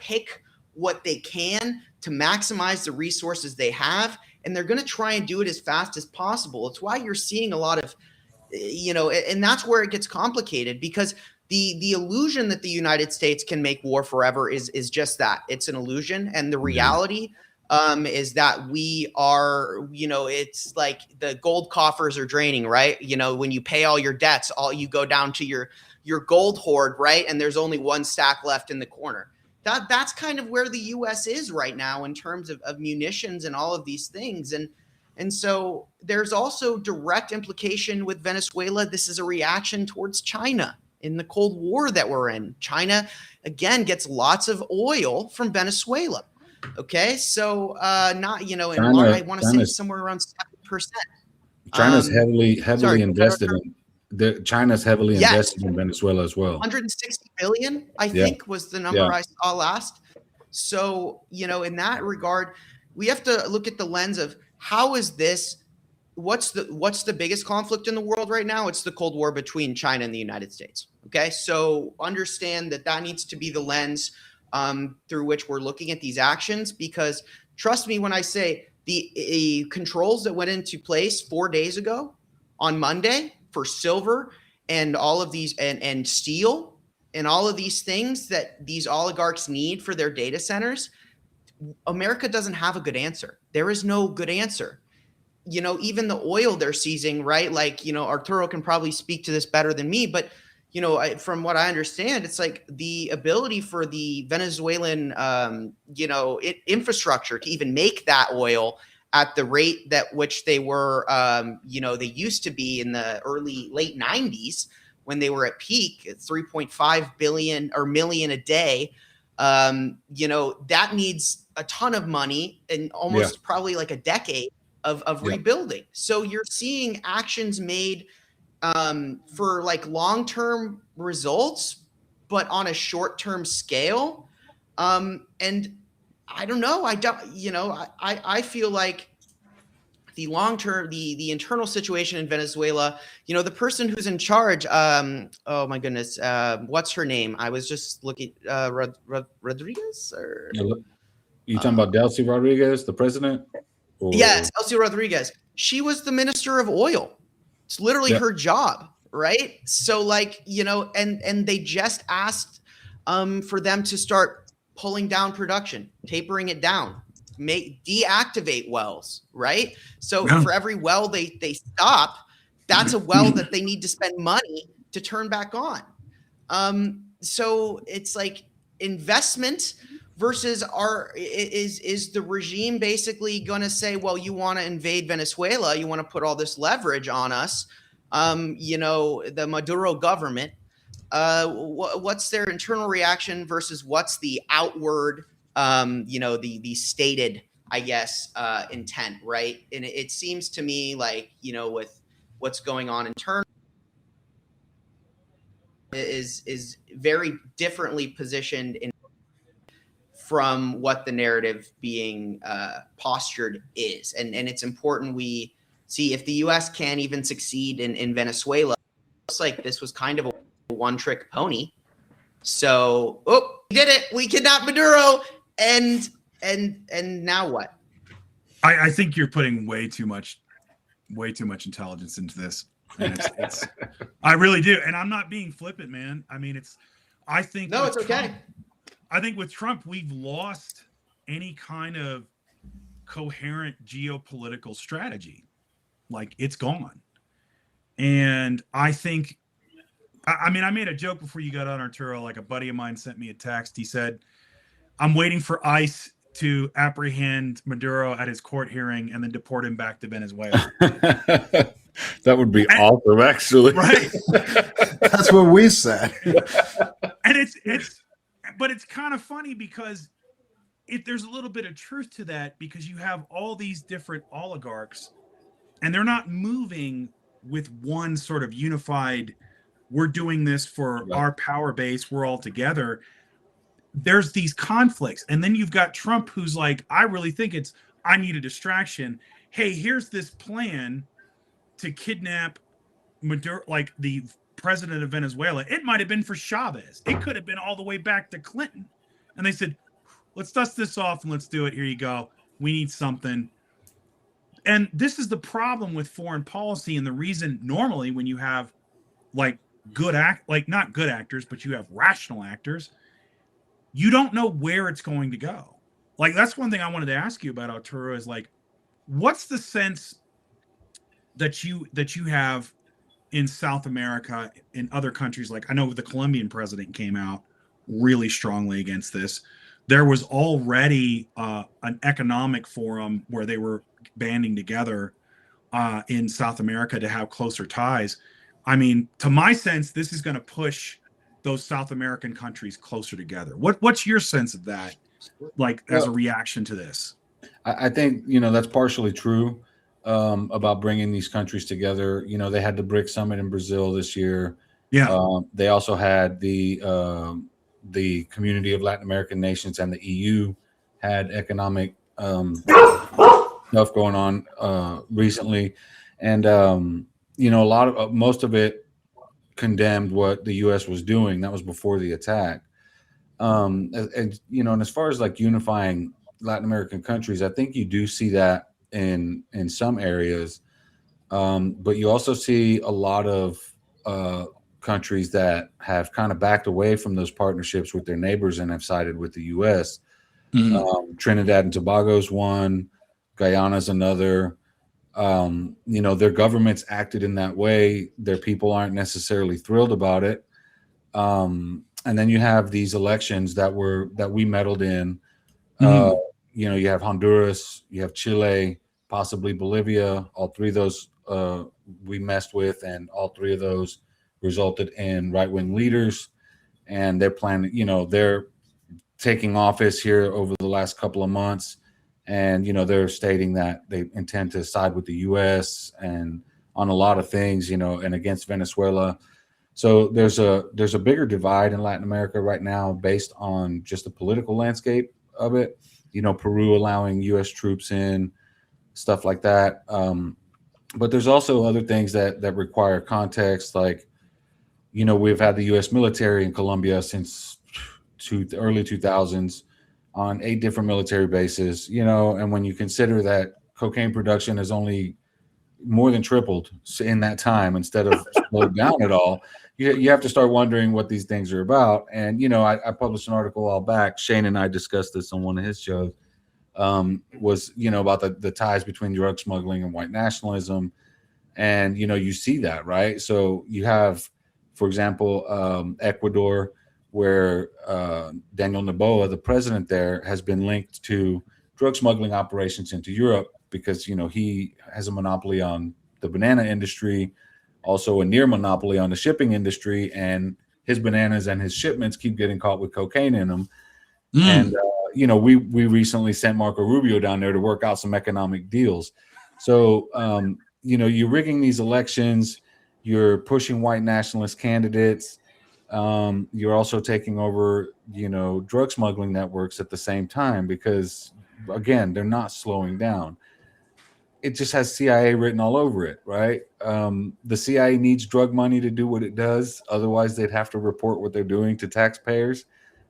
[SPEAKER 2] pick what they can to maximize the resources they have, and they're gonna try and do it as fast as possible. It's why you're seeing a lot of, and that's where it gets complicated, because the illusion that the United States can make war forever is just that. It's an illusion, and the reality is that we are, it's like the gold coffers are draining, right? When you pay all your debts, you go down to your gold hoard, right? And there's only one stack left in the corner. That's kind of where the US is right now in terms of munitions and all of these things. And so there's also direct implication with Venezuela. This is a reaction towards China in the Cold War that we're in. China, again, gets lots of oil from Venezuela. Okay, so I want to say somewhere around 7%.
[SPEAKER 4] China's heavily invested in. China's heavily invested in Venezuela as well.
[SPEAKER 2] 160 billion, I think, was the number I saw last. So, in that regard, we have to look at the lens of how is this? What's the biggest conflict in the world right now? It's the Cold War between China and the United States. Okay, so understand that needs to be the lens through which we're looking at these actions, because trust me when I say the controls that went into place 4 days ago on Monday for silver and all of these and steel and all of these things that these oligarchs need for their data centers, America doesn't have a good answer. There is no good answer. Even the oil they're seizing, right? Like, Arturo can probably speak to this better than me, but from what I understand, it's like the ability for the Venezuelan, infrastructure to even make that oil at the rate that which they were, they used to be in the late 90s when they were at peak at 3.5 billion or million a day. That needs a ton of money and almost probably like a decade of rebuilding. So you're seeing actions made for like long-term results, but on a short-term scale. And I don't know. I feel like the long-term, the internal situation in Venezuela, the person who's in charge, oh my goodness, what's her name? I was just looking, Rodriguez or?
[SPEAKER 4] You talking about Delcy Rodriguez, the president? Or?
[SPEAKER 2] Yes, Delcy Rodriguez. She was the minister of oil. It's literally her job, right? So like, and they just asked for them to start pulling down production, tapering it down, deactivate wells, right? So for every well they stop, that's a well that they need to spend money to turn back on. So it's like investment versus is the regime basically going to say, well, you want to invade Venezuela, you want to put all this leverage on us, the Maduro government, what's their internal reaction versus what's the outward, the stated, I guess, intent, right? And it seems to me like, with what's going on internally is very differently positioned from what the narrative being postured is. And it's important we see if the U.S. can't even succeed in Venezuela. Looks like this was kind of a one-trick pony. So, we did it. We kidnapped Maduro. And now what?
[SPEAKER 3] I think you're putting way too much intelligence into this. And it's I really do. And I'm not being flippant, man. I mean, I think
[SPEAKER 2] it's okay.
[SPEAKER 3] I think with Trump, we've lost any kind of coherent geopolitical strategy. Like, it's gone. And I think, I made a joke before you got on, Arturo. Like, a buddy of mine sent me a text. He said, I'm waiting for ICE to apprehend Maduro at his court hearing and then deport him back to Venezuela.
[SPEAKER 4] That would be awesome, actually.
[SPEAKER 3] Right.
[SPEAKER 1] That's what we said.
[SPEAKER 3] And it's kind of funny because there's a little bit of truth to that, because you have all these different oligarchs and they're not moving with one sort of unified, we're doing this for our power base, we're all together. There's these conflicts. And then you've got Trump, who's like, I really think I need a distraction. Hey, here's this plan to kidnap Maduro, like the president of Venezuela. It might have been for Chavez. It could have been all the way back to Clinton. And they said, let's dust this off and let's do it. Here you go. We need something. And this is the problem with foreign policy. And the reason normally when you have like not good actors, but you have rational actors, you don't know where it's going to go. Like, that's one thing I wanted to ask you about, Arturo, is like, what's the sense that you have in South America, in other countries? Like, I know the Colombian president came out really strongly against this. There was already an economic forum where they were banding together in South America to have closer ties. I mean, to my sense, this is going to push those South American countries closer together. What's your sense of that, like, as a reaction to this?
[SPEAKER 4] I think, that's partially true about bringing these countries together. They had the BRIC summit in Brazil this year.
[SPEAKER 3] Yeah.
[SPEAKER 4] They also had the Community of Latin American Nations and the EU had economic stuff going on recently. And, most of it condemned what the U.S. was doing. That was before the attack. And as far as like unifying Latin American countries, I think you do see that in some areas. But you also see a lot of countries that have kind of backed away from those partnerships with their neighbors and have sided with the U.S. Trinidad and Tobago's one, Guyana's another. Their governments acted in that way. Their people aren't necessarily thrilled about it. And then you have these elections that we meddled in. You have Honduras, you have Chile, possibly Bolivia. All three of those we messed with, and all three of those resulted in right-wing leaders. And they're planning, they're taking office here over the last couple of months. And, they're stating that they intend to side with the U.S. and on a lot of things, and against Venezuela. So there's a bigger divide in Latin America right now based on just the political landscape of it. Peru allowing U.S. troops in, stuff like that. But there's also other things that require context. Like, we've had the U.S. military in Colombia since early 2000s. On 8 different military bases, and when you consider that cocaine production has only more than tripled in that time instead of slowed down at all, you have to start wondering what these things are about. And, I published an article a while back. Shane and I discussed this on one of his shows, was, about the ties between drug smuggling and white nationalism. And, you see that, right? So you have, for example, Ecuador, where Daniel Noboa, the president there, has been linked to drug smuggling operations into Europe because, he has a monopoly on the banana industry, also a near monopoly on the shipping industry, and his bananas and his shipments keep getting caught with cocaine in them. And, we recently sent Marco Rubio down there to work out some economic deals. So, you're rigging these elections, you're pushing white nationalist candidates. You're also taking over, drug smuggling networks at the same time because, again, they're not slowing down. It just has CIA written all over it, right? The CIA needs drug money to do what it does. Otherwise, they'd have to report what they're doing to taxpayers.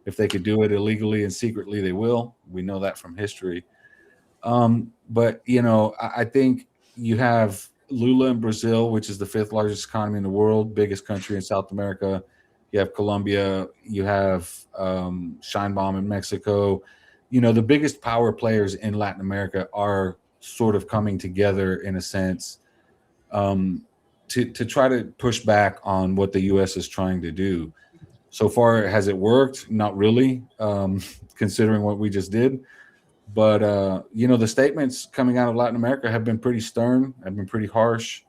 [SPEAKER 4] If they could do it illegally and secretly, they will. We know that from history. But, I think you have Lula in Brazil, which is the 5th largest economy in the world, biggest country in South America. You have Colombia, you have Sheinbaum in Mexico. The biggest power players in Latin America are sort of coming together in a sense to try to push back on what the U.S. is trying to do. So far, has it worked? Not really, considering what we just did. But the statements coming out of Latin America have been pretty stern, have been pretty harsh.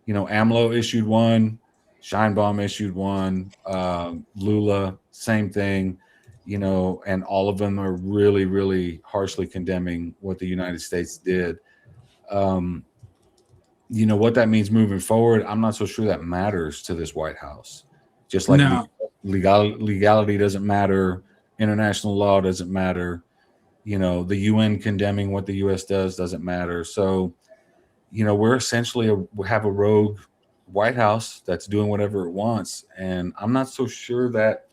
[SPEAKER 4] AMLO issued one, Scheinbaum issued one, Lula, same thing, and all of them are really, really harshly condemning what the United States did. What that means moving forward, I'm not so sure that matters to this White House. Just like legality doesn't matter, international law doesn't matter. The UN condemning what the U.S. doesn't matter. So, we're essentially we have a rogue White House that's doing whatever it wants. And I'm not so sure that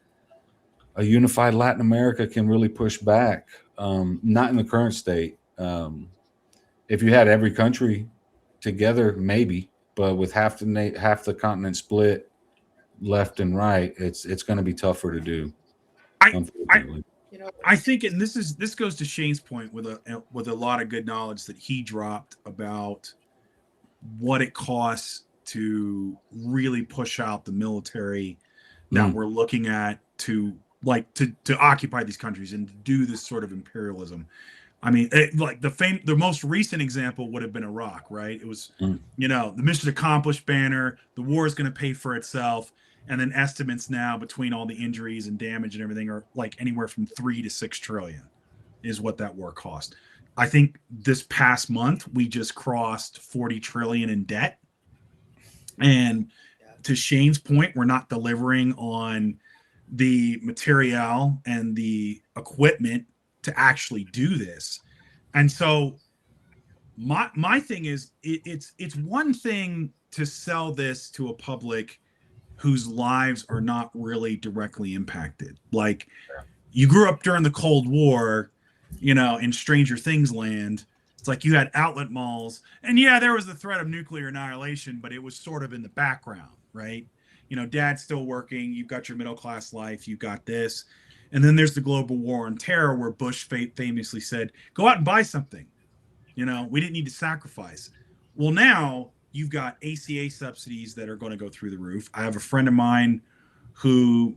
[SPEAKER 4] a unified Latin America can really push back. Not in the current state. If you had every country together, maybe, but with half the continent split left and right, it's going to be tougher to do. Unfortunately.
[SPEAKER 3] I think, and this goes to Shane's point with a lot of good knowledge that he dropped about what it costs to really push out the military that we're looking at to occupy these countries and to do this sort of imperialism. I mean, the most recent example would have been Iraq, right? It was, the mission accomplished banner. The war is going to pay for itself. And then estimates now between all the injuries and damage and everything are like anywhere from 3 to 6 trillion is what that war cost. I think this past month we just crossed 40 trillion in debt. And to Shane's point, we're not delivering on the material and the equipment to actually do this. And so my thing is it's one thing to sell this to a public whose lives are not really directly impacted. Like, you grew up during the Cold War, in Stranger Things land. It's like you had outlet malls, and there was the threat of nuclear annihilation, but it was sort of in the background, right? Dad's still working. You've got your middle class life. You've got this. And then there's the global war on terror, where Bush famously said, go out and buy something. We didn't need to sacrifice. Well, now you've got ACA subsidies that are going to go through the roof. I have a friend of mine who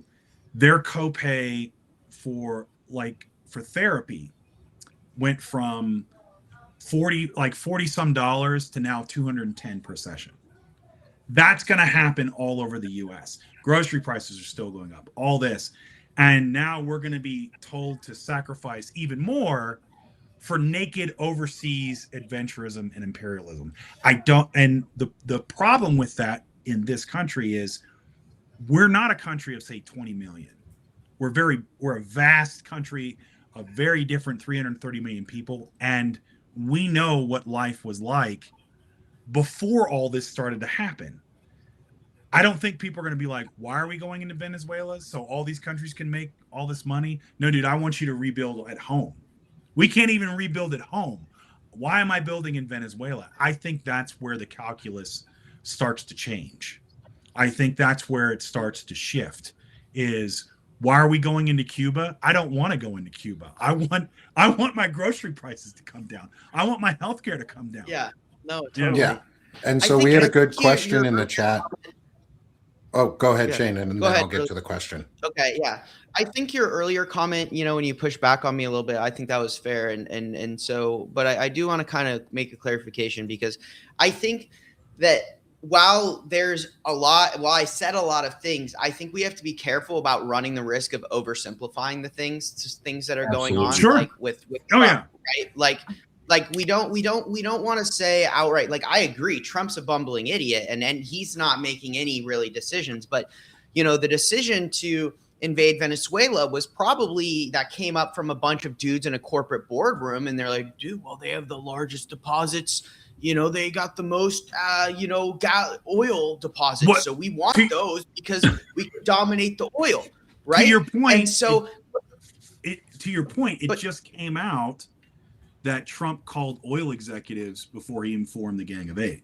[SPEAKER 3] their copay for therapy went from 40 some dollars to now $210 per session. That's going to happen all over the US. Grocery prices are still going up, all this. And now we're going to be told to sacrifice even more for naked overseas adventurism and imperialism. And the problem with that in this country is we're not a country of, say, 20 million. We're a vast country of very different 330 million people. And we know what life was like before all this started to happen. I don't think people are going to be like, why are we going into Venezuela so all these countries can make all this money? No, dude, I want you to rebuild at home. We can't even rebuild at home. Why am I building in Venezuela? I think that's where the calculus starts to change. I think that's where it starts to shift. Is why are we going into Cuba? I don't want to go into Cuba. I want my grocery prices to come down. I want my healthcare to come down.
[SPEAKER 2] Yeah. No, totally.
[SPEAKER 1] Yeah. And so we had a good question in the chat. Oh, go ahead, Shane, and then I'll get to the question.
[SPEAKER 2] Okay, yeah. I think your earlier comment, when you push back on me a little bit, I think that was fair. And so, but I do want to kind of make a clarification, because I think that while I said a lot of things, I think we have to be careful about running the risk of oversimplifying the things that are going on.
[SPEAKER 3] Sure.
[SPEAKER 2] Like with Trump, right? Like we don't want to say outright, like, I agree, Trump's a bumbling idiot and he's not making any really decisions. But, the decision to invade Venezuela was probably that came up from a bunch of dudes in a corporate boardroom. And they're like, dude, well, they have the largest deposits. They got the most, oil deposits. So we want those because we can dominate the oil. Right.
[SPEAKER 3] To your point.
[SPEAKER 2] And so
[SPEAKER 3] it just came out that Trump called oil executives before he informed the Gang of Eight.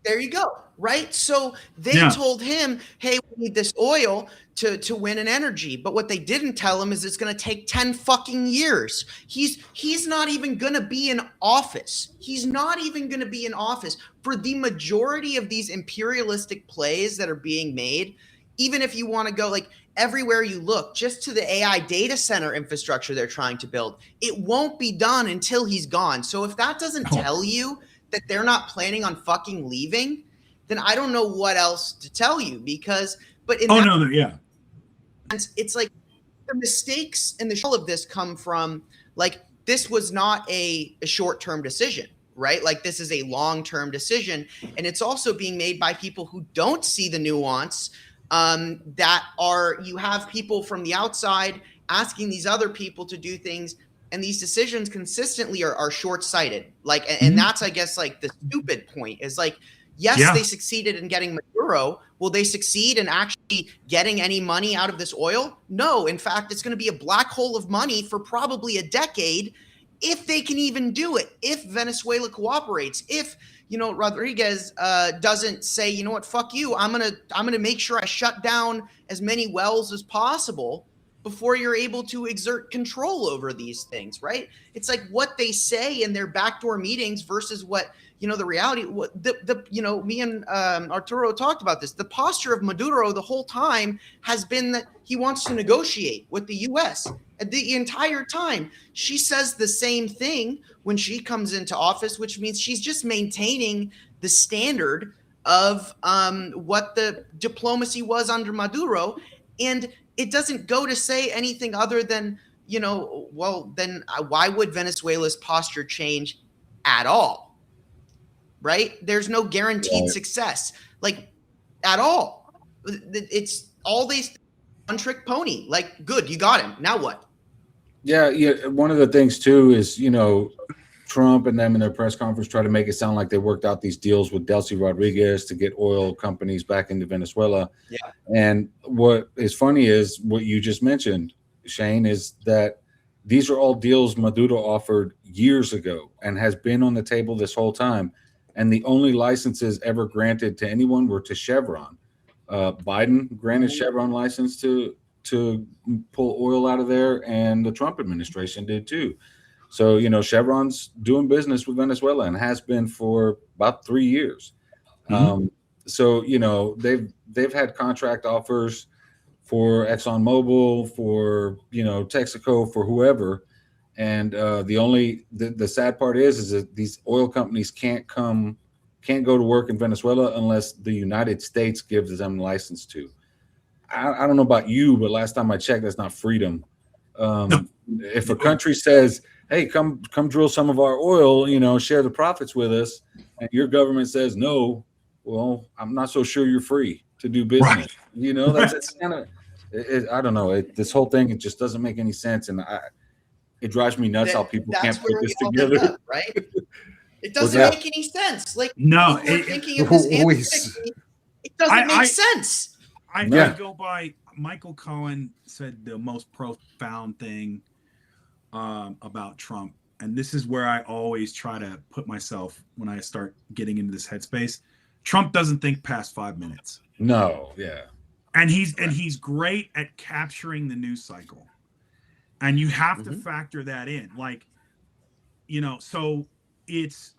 [SPEAKER 2] There you go. Right. So they told him, hey, we need this oil to win an energy. But what they didn't tell him is it's going to take 10 fucking years. He's not even going to be in office. He's not even going to be in office for the majority of these imperialistic plays that are being made. even if you want to go like everywhere you look, just to the AI data center infrastructure they're trying to build, it won't be done until he's gone. So if that doesn't tell you that they're not planning on fucking leaving, then I don't know what else to tell you, because, but in it's like the mistakes and the shell of this come from, like, this was not a short-term decision, right? Like, this is a long-term decision, and it's also being made by people who don't see the nuance, that are, you have people from the outside asking these other people to do things, and these decisions consistently are short-sighted. Like, and that's, I guess, like the stupid point is like, yes, they succeeded in getting Maduro. Will they succeed in actually getting any money out of this oil? No. In fact, it's going to be a black hole of money for probably a decade, if they can even do it, if Venezuela cooperates, if, you know, Rodriguez doesn't say, you know what, fuck you, I'm gonna make sure I shut down as many wells as possible before you're able to exert control over these things, right? It's like what they say in their backdoor meetings versus what, you know, the reality. What the you know, me and Arturo talked about this. The posture of Maduro the whole time has been that he wants to negotiate with the U.S. The entire time. She says the same thing when she comes into office, which means she's just maintaining the standard of what the diplomacy was under Maduro, and it doesn't go to say anything other than, you know, well, then why would Venezuela's posture change at all? Right? There's no guaranteed success, like, at all. It's all these one-trick pony. Like, good, you got him. Now what?
[SPEAKER 4] Yeah. One of the things too is, you know, Trump and them in their press conference try to make it sound like they worked out these deals with Delcy Rodriguez to get oil companies back into Venezuela. Yeah. And what is funny is what you just mentioned, Shane, is that these are all deals Maduro offered years ago and has been on the table this whole time. And the only licenses ever granted to anyone were to Chevron. Biden granted Chevron license to pull oil out of there, and the Trump administration did too. So, you know, Chevron's doing business with Venezuela and has been for about 3 years. So, you know, they've had contract offers for ExxonMobil, for, you know, Texaco, for whoever. And the sad part is that these oil companies can't go to work in Venezuela unless the United States gives them license to. I don't know about you, but last time I checked, that's not freedom. If a country says, hey, come drill some of our oil, you know, share the profits with us, and your government says no, well, I'm not so sure you're free to do business. Right. You know, that's kind of, I don't know. This whole thing, it just doesn't make any sense. And it drives me nuts how people can't put this together. Up,
[SPEAKER 2] right? It doesn't make any sense. Like,
[SPEAKER 3] no,
[SPEAKER 2] we're thinking of this it doesn't make sense.
[SPEAKER 3] I go by Michael Cohen said the most profound thing about Trump, and this is where I always try to put myself when I start getting into this headspace. Trump doesn't think past 5 minutes.
[SPEAKER 4] No, yeah,
[SPEAKER 3] and he's great at capturing the news cycle, and you have to factor that in. Like, you know, so it's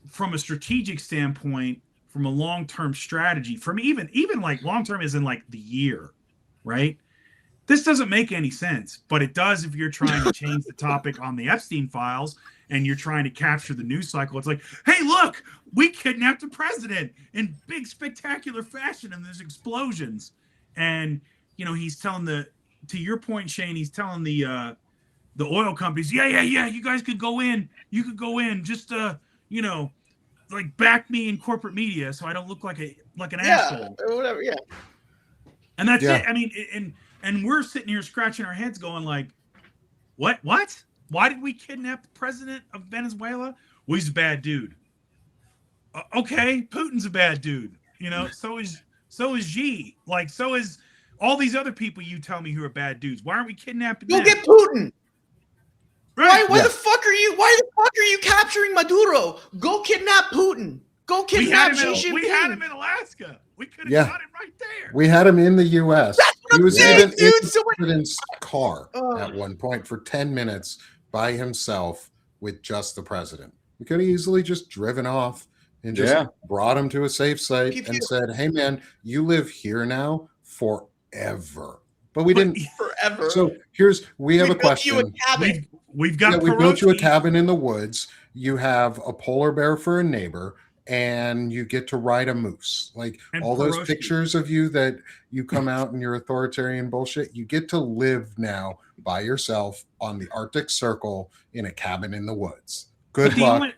[SPEAKER 3] from a strategic standpoint, from a long-term strategy, from even like long-term is in like the year, right? This doesn't make any sense, but it does if you're trying to change the topic on the Epstein files and you're trying to capture the news cycle. It's like, hey, look, we kidnapped the president in big spectacular fashion and there's explosions. And, you know, he's telling to your point, Shane, he's telling the oil companies, yeah, you guys could go in. You could go in, just, you know, like back me in corporate media so I don't look like an asshole.
[SPEAKER 2] Or whatever, yeah.
[SPEAKER 3] And that's it. I mean, and we're sitting here scratching our heads going like, what? Why did we kidnap the president of Venezuela? Well, he's a bad dude. Okay, Putin's a bad dude. You know, so is Xi. Like, so is all these other people you tell me who are bad dudes. Why aren't we kidnapping them?
[SPEAKER 2] Go get Putin. Right. Why the fuck are you capturing Maduro? Go kidnap Putin. Go kidnap Xi Jinping.
[SPEAKER 3] We had him in Alaska. We could have got him right there.
[SPEAKER 1] We had him in the U.S. He was even in the president's car at one point for 10 minutes by himself with just the president. We could have easily just driven off, and just brought him to a safe site and said, "Hey, man, you live here now forever." But we didn't
[SPEAKER 2] forever.
[SPEAKER 1] So we have a question.
[SPEAKER 3] We've got
[SPEAKER 1] we built you a cabin in the woods. You have a polar bear for a neighbor, and you get to ride a moose. Like all those pictures of you that you come out in your authoritarian bullshit, you get to live now by yourself on the Arctic Circle in a cabin in the woods. Good luck.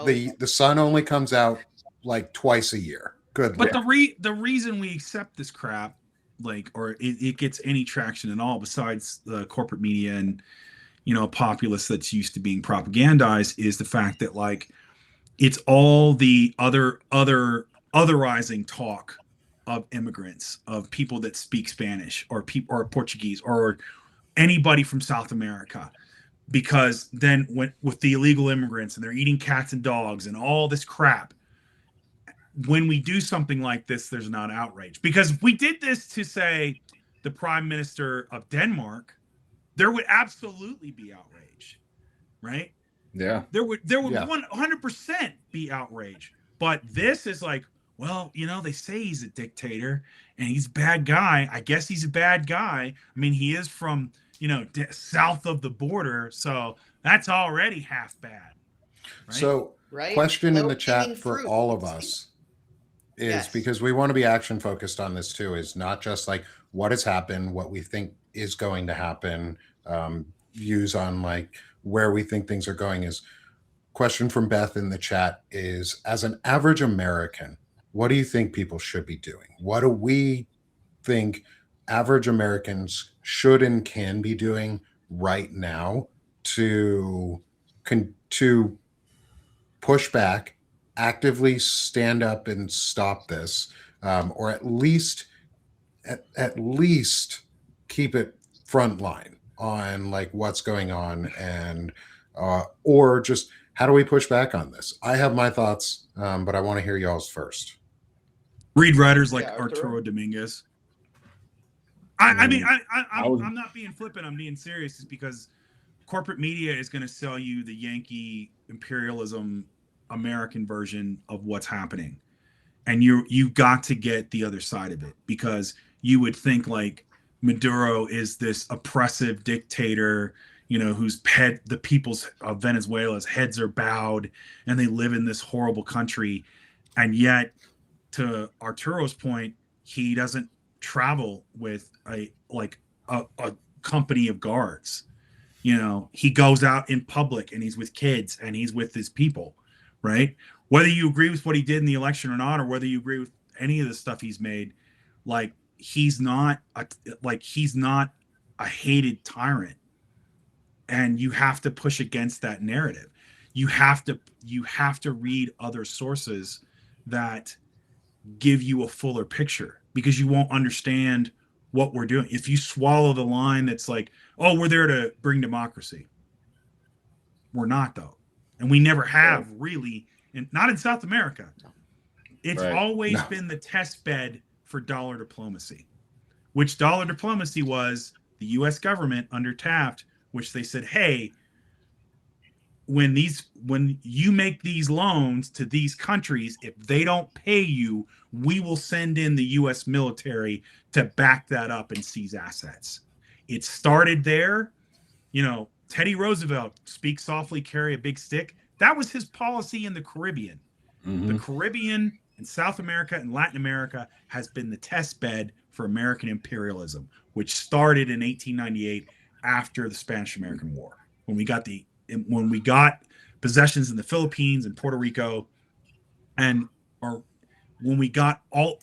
[SPEAKER 1] The sun only comes out like twice a year. Good luck.
[SPEAKER 3] But the reason we accept this crap, like, or it gets any traction at all besides the corporate media and, you know, a populace that's used to being propagandized, is the fact that, like, it's all the otherizing talk of immigrants, of people that speak Spanish or Portuguese or anybody from South America. Because then with the illegal immigrants and they're eating cats and dogs and all this crap, when we do something like this, there's not outrage. Because if we did this to, say, the Prime Minister of Denmark, there would absolutely be outrage, right?
[SPEAKER 4] Yeah.
[SPEAKER 3] There would 100% be outrage. But this is like, well, you know, they say he's a dictator and he's a bad guy. I guess he's a bad guy. I mean, he is from, you know, south of the border, so that's already half bad.
[SPEAKER 1] Right? So, question in the chat for all of us is, because we want to be action focused on this too, is not just like what has happened, what we think is going to happen, views on like where we think things are going. Is question from Beth in the chat is, as an average American, what do you think people should be doing? What do we think average Americans should and can be doing right now to push back, actively stand up and stop this, or at least keep it front line on like what's going on, and or just how do we push back on this? I have my thoughts, but I want to hear y'all's first.
[SPEAKER 3] Read writers like Arturo Dominguez. I mean, I'm not being flippant. I'm being serious. It's because corporate media is going to sell you the Yankee imperialism American version of what's happening. And you got to get the other side of it, because you would think like Maduro is this oppressive dictator, you know, whose the people's of Venezuela's heads are bowed and they live in this horrible country. And yet, to Arturo's point, he doesn't travel with a company of guards. You know, he goes out in public and he's with kids and he's with his people, right? Whether you agree with what he did in the election or not, or whether you agree with any of the stuff he's made, like he's not a hated tyrant. And you have to push against that narrative. You have to read other sources that give you a fuller picture, because you won't understand what we're doing if you swallow the line that's like, oh, we're there to bring democracy. We're not, though. And we never have really, and not in South America. It's always been the test bed for dollar diplomacy, which dollar diplomacy was the U.S. government under Taft, which they said, hey, when you make these loans to these countries, if they don't pay you, we will send in the U.S. military to back that up and seize assets. It started there. You know, Teddy Roosevelt, speak softly, carry a big stick. That was his policy in the Caribbean. Mm-hmm. The Caribbean and South America and Latin America has been the test bed for American imperialism, which started in 1898 after the Spanish-American War, when we got possessions in the Philippines and Puerto Rico,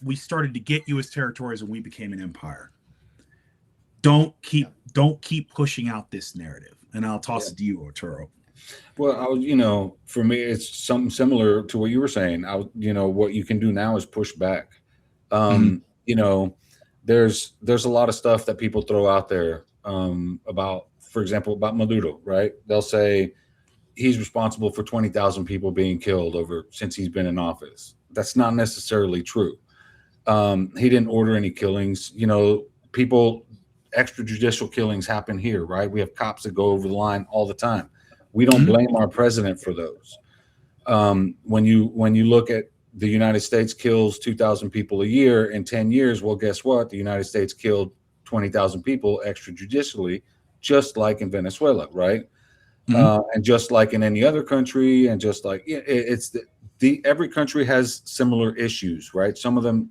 [SPEAKER 3] we started to get U.S. territories and we became an empire. Don't keep pushing out this narrative. And I'll toss it to you, Arturo.
[SPEAKER 4] Well, for me, it's something similar to what you were saying. What you can do now is push back. There's a lot of stuff that people throw out there about, for example, about Maduro, right? They'll say he's responsible for 20,000 people being killed since he's been in office. That's not necessarily true. He didn't order any killings. Extrajudicial killings happen here, right? We have cops that go over the line all the time. We don't blame our president for those. When you look at the United States kills 2,000 people a year in 10 years, well, guess what? The United States killed 20,000 people extrajudicially, just like in Venezuela, right? And just like in any other country, and just like it's every country has similar issues, right? Some of them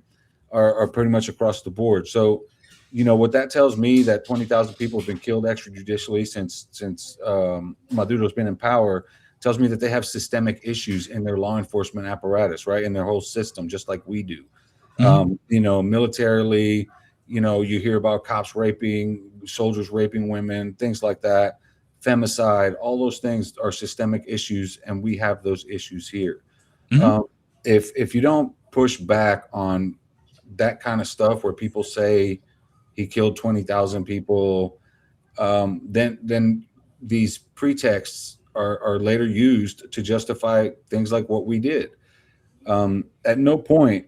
[SPEAKER 4] are pretty much across the board. So, what that tells me, that 20,000 people have been killed extrajudicially since Maduro's been in power, tells me that they have systemic issues in their law enforcement apparatus, right? In their whole system, just like we do. Militarily, you hear about cops raping, soldiers raping women, things like that. Femicide, all those things are systemic issues, and we have those issues here. If you don't push back on that kind of stuff, where people say he killed 20,000 people, then these pretexts are later used to justify things like what we did. At no point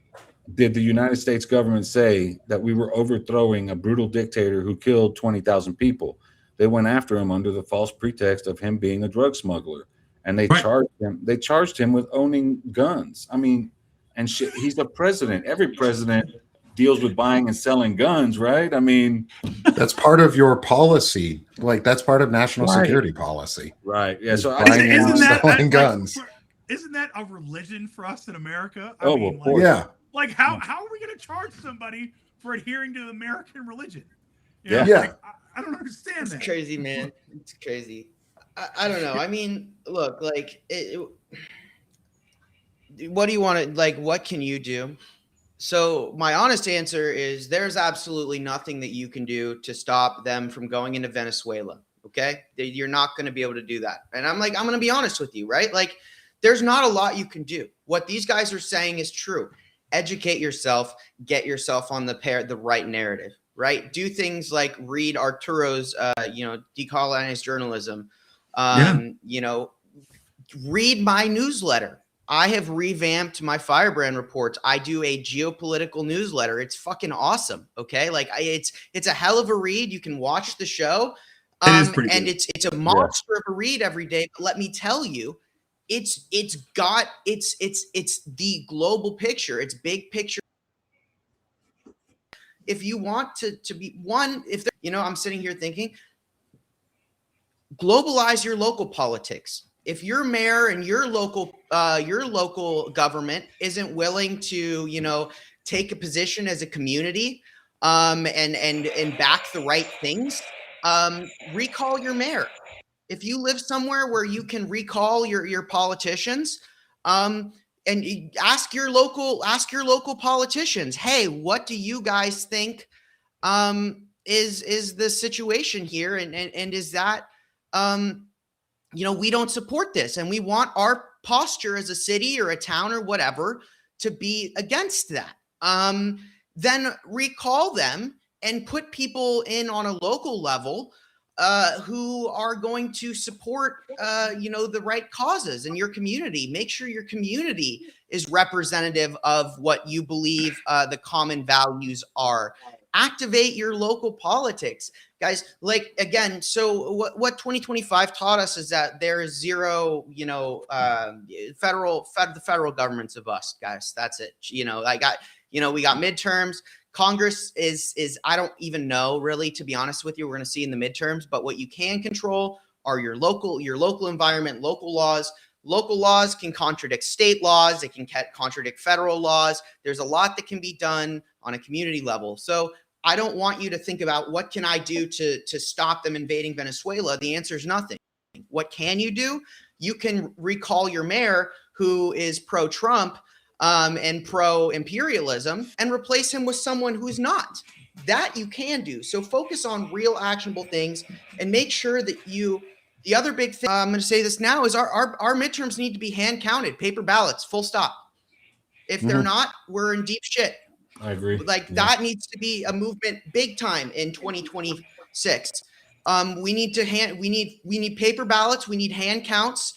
[SPEAKER 4] did the United States government say that we were overthrowing a brutal dictator who killed 20,000 people. They went after him under the false pretext of him being a drug smuggler, and they charged him. They charged him with owning guns. I mean, and shit, he's the president. Every president deals with buying and selling guns, right? I mean,
[SPEAKER 1] that's part of your policy. Like, that's part of national security policy,
[SPEAKER 4] right? Yeah. So
[SPEAKER 1] buying and selling guns.
[SPEAKER 3] Isn't that a religion for us in America?
[SPEAKER 4] I mean, of course.
[SPEAKER 1] Yeah.
[SPEAKER 3] Like, how are we going to charge somebody for adhering to the American religion?
[SPEAKER 1] Yeah.
[SPEAKER 3] Like, I don't understand that.
[SPEAKER 2] It's crazy, man. It's crazy. I don't know. I mean, look, like, what do you want to, like, what can you do? So my honest answer is there's absolutely nothing that you can do to stop them from going into Venezuela. Okay. You're not going to be able to do that. And I'm going to be honest with you, right? Like, there's not a lot you can do. What these guys are saying is true. Educate yourself, get yourself on the right narrative, right? Do things like read Arturo's, decolonized journalism. Read my newsletter. I have revamped my Firebrand reports. I do a geopolitical newsletter. It's fucking awesome. Okay. Like, it's a hell of a read. You can watch the show.
[SPEAKER 3] It is pretty
[SPEAKER 2] and
[SPEAKER 3] good.
[SPEAKER 2] it's a monster of a read every day. But let me tell you, it's the global picture. It's big picture. If you want to be one, I'm sitting here thinking, globalize your local politics. If your mayor and your local government isn't willing to, take a position as a community, and back the right things, recall your mayor. If you live somewhere where you can recall your politicians, and ask your local politicians, hey, what do you guys think is the situation here, and is that we don't support this, and we want our posture as a city or a town or whatever to be against that. Then recall them and put people in on a local level who are going to support, the right causes in your community. Make sure your community is representative of what you believe the common values are. Activate your local politics, guys. Like, again, so what 2025 taught us is that there is zero, the federal government's a bust, guys. That's it. We got midterms. Congress is I don't even know, really, to be honest with you. We're going to see in the midterms, but what you can control are your local environment, local laws. Local laws can contradict state laws. They can contradict federal laws. There's a lot that can be done on a community level. So I don't want you to think about what can I do to stop them invading Venezuela. The answer is nothing. What can you do? You can recall your mayor who is pro-Trump and pro-imperialism, and replace him with someone who's not. That you can do. So focus on real actionable things, and make sure that the other big thing, I'm going to say this now, is our midterms need to be hand counted, paper ballots, full stop. If they're not, we're in deep shit.
[SPEAKER 4] I agree.
[SPEAKER 2] That needs to be a movement big time in 2026. We need paper ballots. We need hand counts.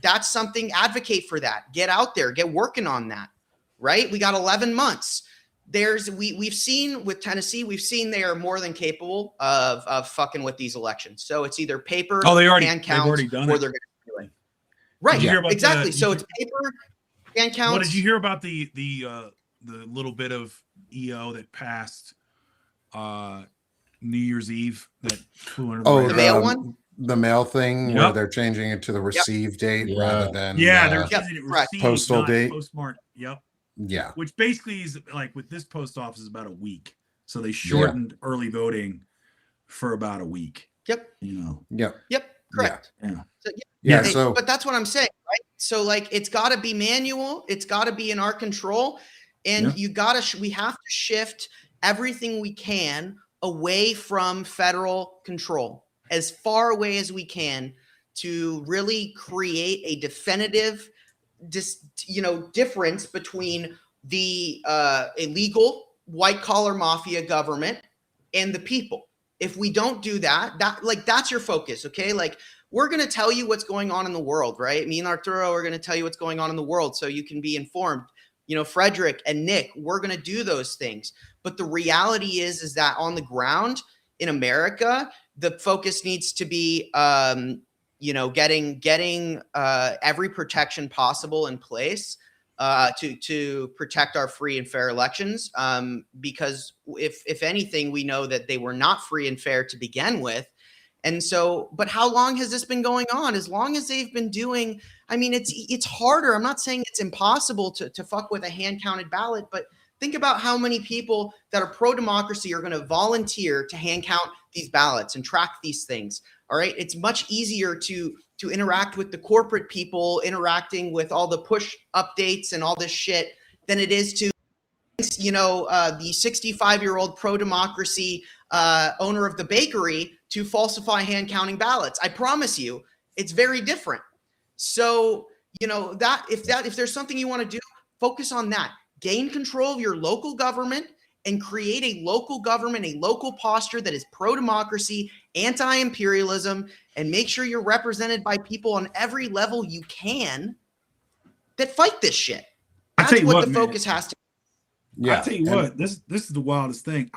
[SPEAKER 2] That's something. Advocate for that. Get out there. Get working on that. Right. We got 11 months. We've seen with Tennessee. We've seen they are more than capable of fucking with these elections. So it's either paper, hand counts, or they're going to do it. Right.
[SPEAKER 3] Did you hear about
[SPEAKER 2] exactly.
[SPEAKER 3] the-
[SPEAKER 2] So it's paper, hand counts.
[SPEAKER 3] What did you hear about the little bit of EO that passed New Year's Eve that flew under the radar?
[SPEAKER 2] The mail one?
[SPEAKER 1] The mail thing
[SPEAKER 3] Yep.
[SPEAKER 1] where they're changing it to the receive date
[SPEAKER 4] Yeah.
[SPEAKER 1] rather than
[SPEAKER 3] they're
[SPEAKER 2] Yep,
[SPEAKER 3] changing it
[SPEAKER 2] correct.
[SPEAKER 3] received,
[SPEAKER 1] Postal
[SPEAKER 3] not
[SPEAKER 1] date.
[SPEAKER 3] postmarked. Yep.
[SPEAKER 1] yeah.
[SPEAKER 3] Which basically is like with this post office is about a week. So they shortened early voting for about a week.
[SPEAKER 2] Yep.
[SPEAKER 3] You know.
[SPEAKER 1] Yep.
[SPEAKER 2] Correct.
[SPEAKER 3] Yeah.
[SPEAKER 2] So,
[SPEAKER 1] Yeah. So
[SPEAKER 2] but that's what I'm saying, right? So like it's got to be manual, it's got to be in our control, and we have to shift everything we can away from federal control, as far away as we can, to really create a definitive difference between the illegal white collar mafia government and the people. If we don't do that, that's your focus, okay? Like, we're going to tell you what's going on in the world, right? Me and Arturo are going to tell you what's going on in the world so you can be informed. You know, Frederick and Nick, we're going to do those things. But the reality is that on the ground in America, the focus needs to be, getting every protection possible in place to protect our free and fair elections. Because if anything, we know that they were not free and fair to begin with. And so, but how long has this been going on? As long as they've been doing, I mean, it's harder. I'm not saying it's impossible to fuck with a hand counted ballot, but think about how many people that are pro-democracy are going to volunteer to hand count these ballots and track these things. All right. It's much easier to interact with the corporate people interacting with all the push updates and all this shit than it is to, the 65-year-old pro-democracy owner of the bakery to falsify hand counting ballots. I promise you, it's very different. So, if there's something you want to do, focus on that. Gain control of your local government and create a local government, a local posture that is pro-democracy, anti-imperialism, and make sure you're represented by people on every level you can that fight this shit. That's what the focus has to be.
[SPEAKER 3] I tell you what, this is the wildest thing.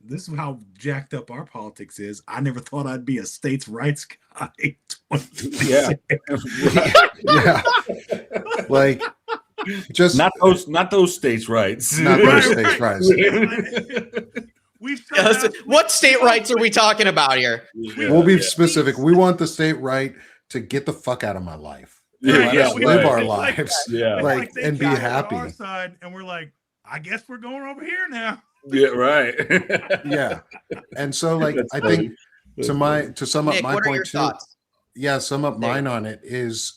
[SPEAKER 3] This is how jacked up our politics is. I never thought I'd be a states' rights guy.
[SPEAKER 4] Yeah.
[SPEAKER 1] Yeah. Like, just
[SPEAKER 4] not those states' rights.
[SPEAKER 1] not those states' rights.
[SPEAKER 2] What state rights are we talking about here?
[SPEAKER 1] We'll be specific. We want the state right to get the fuck out of my life.
[SPEAKER 3] Yeah,
[SPEAKER 1] Let us live our
[SPEAKER 3] like
[SPEAKER 1] lives.
[SPEAKER 3] Like they
[SPEAKER 1] and be
[SPEAKER 3] got it on
[SPEAKER 1] happy.
[SPEAKER 3] our side, and we're like, I guess we're going over here now.
[SPEAKER 4] Yeah, right.
[SPEAKER 1] Yeah. And so, like, I think to sum up
[SPEAKER 2] Nick,
[SPEAKER 1] my
[SPEAKER 2] what are
[SPEAKER 1] point
[SPEAKER 2] your
[SPEAKER 1] too.
[SPEAKER 2] thoughts?
[SPEAKER 1] Yeah, sum up mine on it is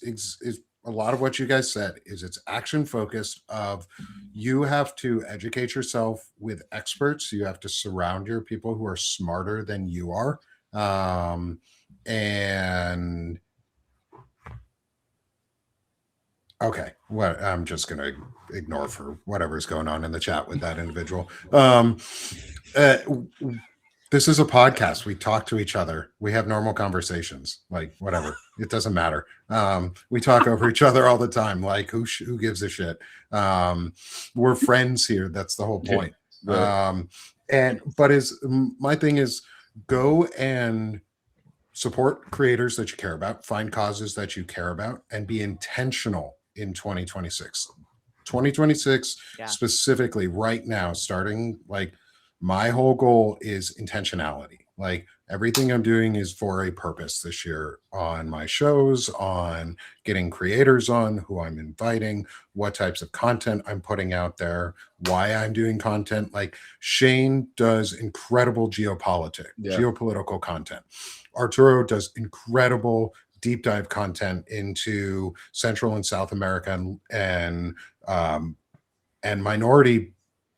[SPEAKER 1] a lot of what you guys said is it's action focused of you have to educate yourself with experts. You have to surround your people who are smarter than you are. And okay, what I'm just going to ignore for whatever's going on in the chat with that individual. This is a podcast. We talk to each other. We have normal conversations, like whatever. It doesn't matter. We talk over each other all the time. Like who gives a shit? We're friends here. That's the whole point.
[SPEAKER 4] Yeah.
[SPEAKER 1] My thing is go and support creators that you care about, find causes that you care about, and be intentional in 2026. 2026 specifically right now, starting like my whole goal is intentionality. Like everything I'm doing is for a purpose this year on my shows, on getting creators on, who I'm inviting, what types of content I'm putting out there, why I'm doing content. Like Shane does incredible geopolitical content. Arturo does incredible deep dive content into Central and South America and minority,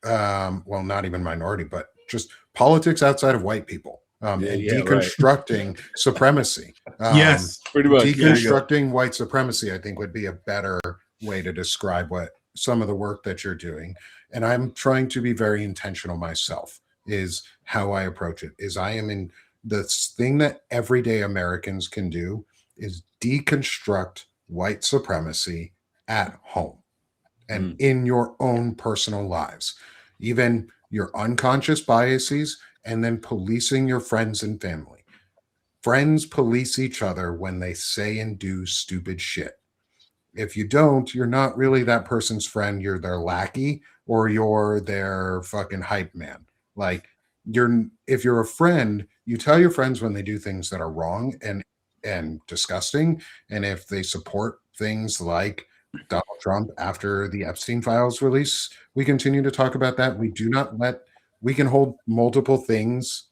[SPEAKER 1] well, not even minority, but just politics outside of white people, and deconstructing supremacy.
[SPEAKER 3] Yes,
[SPEAKER 4] pretty much.
[SPEAKER 1] Deconstructing white supremacy, I think, would be a better way to describe what some of the work that you're doing. And I'm trying to be very intentional myself, is how I approach it. Is I am in the thing that everyday Americans can do is deconstruct white supremacy at home and in your own personal lives, even your unconscious biases, and then policing your friends and family. Friends police each other when they say and do stupid shit. If you don't, you're not really that person's friend. You're their lackey, or you're their fucking hype man. Like, if you're a friend, you tell your friends when they do things that are wrong and disgusting. And if they support things like Donald Trump after the Epstein files release, we continue to talk about that. We can hold multiple things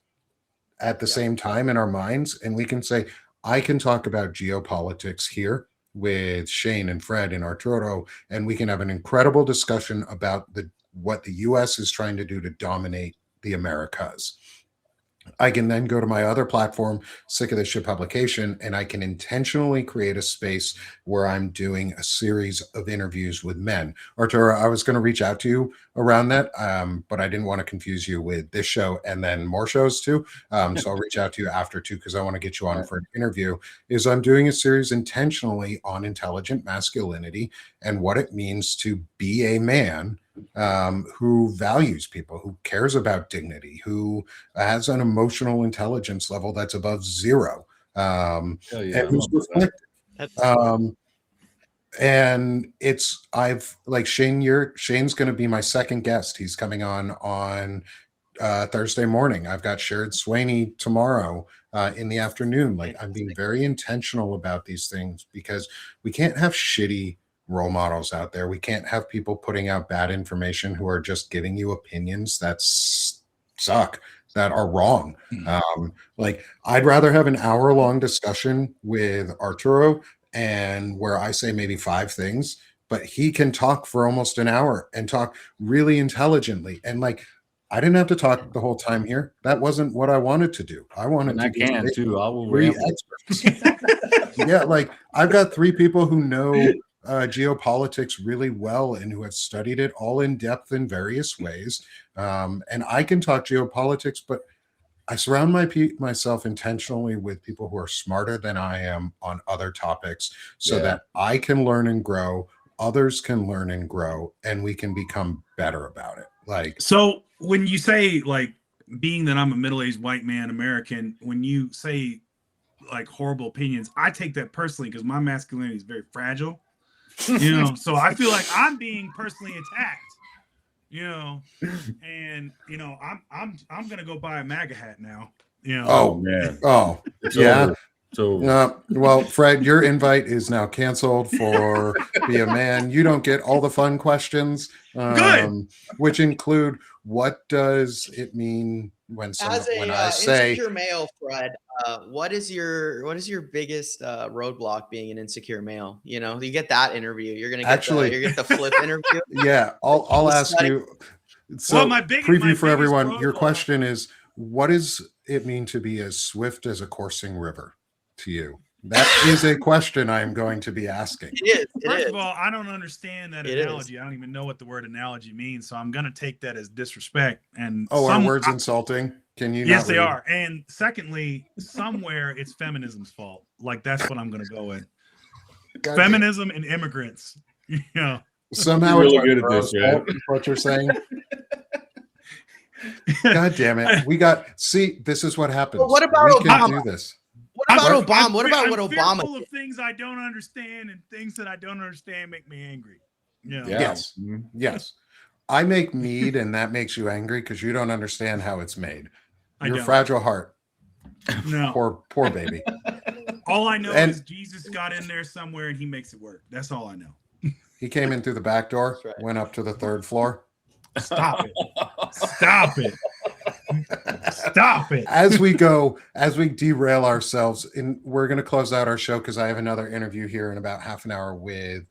[SPEAKER 1] at the same time in our minds, and we can say, I can talk about geopolitics here with Shane and Fred and Arturo, and we can have an incredible discussion about what the US is trying to do to dominate the Americas. I can then go to my other platform, Sick of This Shit Publication, and I can intentionally create a space where I'm doing a series of interviews with men. Arturo, I was going to reach out to you around that, but I didn't want to confuse you with this show and then more shows too. So I'll reach out to you after too, because I want to get you on for an interview. I'm doing a series intentionally on intelligent masculinity and what it means to be a man who values people, who cares about dignity, who has an emotional intelligence level that's above zero, and who's reflective. And I've like Shane's going to be my second guest. He's coming on Thursday morning. I've got Sherrod Sweeney tomorrow in the afternoon. Like, I'm being very intentional about these things because we can't have shitty role models out there. We can't have people putting out bad information who are just giving you opinions that suck, that are wrong. Like, I'd rather have an hour-long discussion with Arturo and where I say maybe 5 things, but he can talk for almost an hour and talk really intelligently. And like, I didn't have to talk the whole time here. That wasn't what I wanted to do. I wanted to
[SPEAKER 4] can too. I will
[SPEAKER 1] 3 experts. Yeah, like, I've got 3 people who know geopolitics really well and who have studied it all in depth in various ways. And I can talk geopolitics, but I surround myself intentionally with people who are smarter than I am on other topics so that I can learn and grow, others can learn and grow, and we can become better about it. Like,
[SPEAKER 3] so when you say, like, being that I'm a middle-aged white man American, when you say like horrible opinions, I take that personally because my masculinity is very fragile. So I feel like I'm being personally attacked, and I'm gonna go buy a MAGA hat now.
[SPEAKER 1] Oh man. Oh yeah. So well, Fred, your invite is now canceled for Be a Man. You don't get all the fun questions, which include, what does it mean when I say
[SPEAKER 2] insecure male, Fred? What is your biggest roadblock being an insecure male? You get that interview. You're gonna get the flip interview.
[SPEAKER 1] Yeah, I'll ask you. So
[SPEAKER 3] my
[SPEAKER 1] preview for everyone. Your question is, what does it mean to be as swift as a coursing river to you? That is a question I'm going to be asking.
[SPEAKER 3] First of all, I don't understand that analogy. I don't even know what the word analogy means, so I'm going to take that as disrespect. And
[SPEAKER 1] are words insulting? Can you?
[SPEAKER 3] Yes, they are. And secondly, somewhere it's feminism's fault. Like, that's what I'm going to go with. Feminism and immigrants.
[SPEAKER 1] Somehow
[SPEAKER 4] really good at this, yeah.
[SPEAKER 1] What you're saying. God damn it! This is what happens.
[SPEAKER 2] Well, what about
[SPEAKER 1] we
[SPEAKER 2] Obama?
[SPEAKER 1] Can do this.
[SPEAKER 2] What about Obama? What about what Obama
[SPEAKER 3] did? Of things I don't understand, and things that I don't understand make me angry.
[SPEAKER 1] Yes. Yes. I make mead, and that makes you angry because you don't understand how it's made. Your fragile heart.
[SPEAKER 3] No.
[SPEAKER 1] Poor baby.
[SPEAKER 3] All I know is Jesus got in there somewhere, and he makes it work. That's all I know.
[SPEAKER 1] He came in through the back door, went up to the 3rd floor.
[SPEAKER 3] Stop it. Stop it. Stop it.
[SPEAKER 1] As we derail ourselves, and we're going to close out our show because I have another interview here in about half an hour with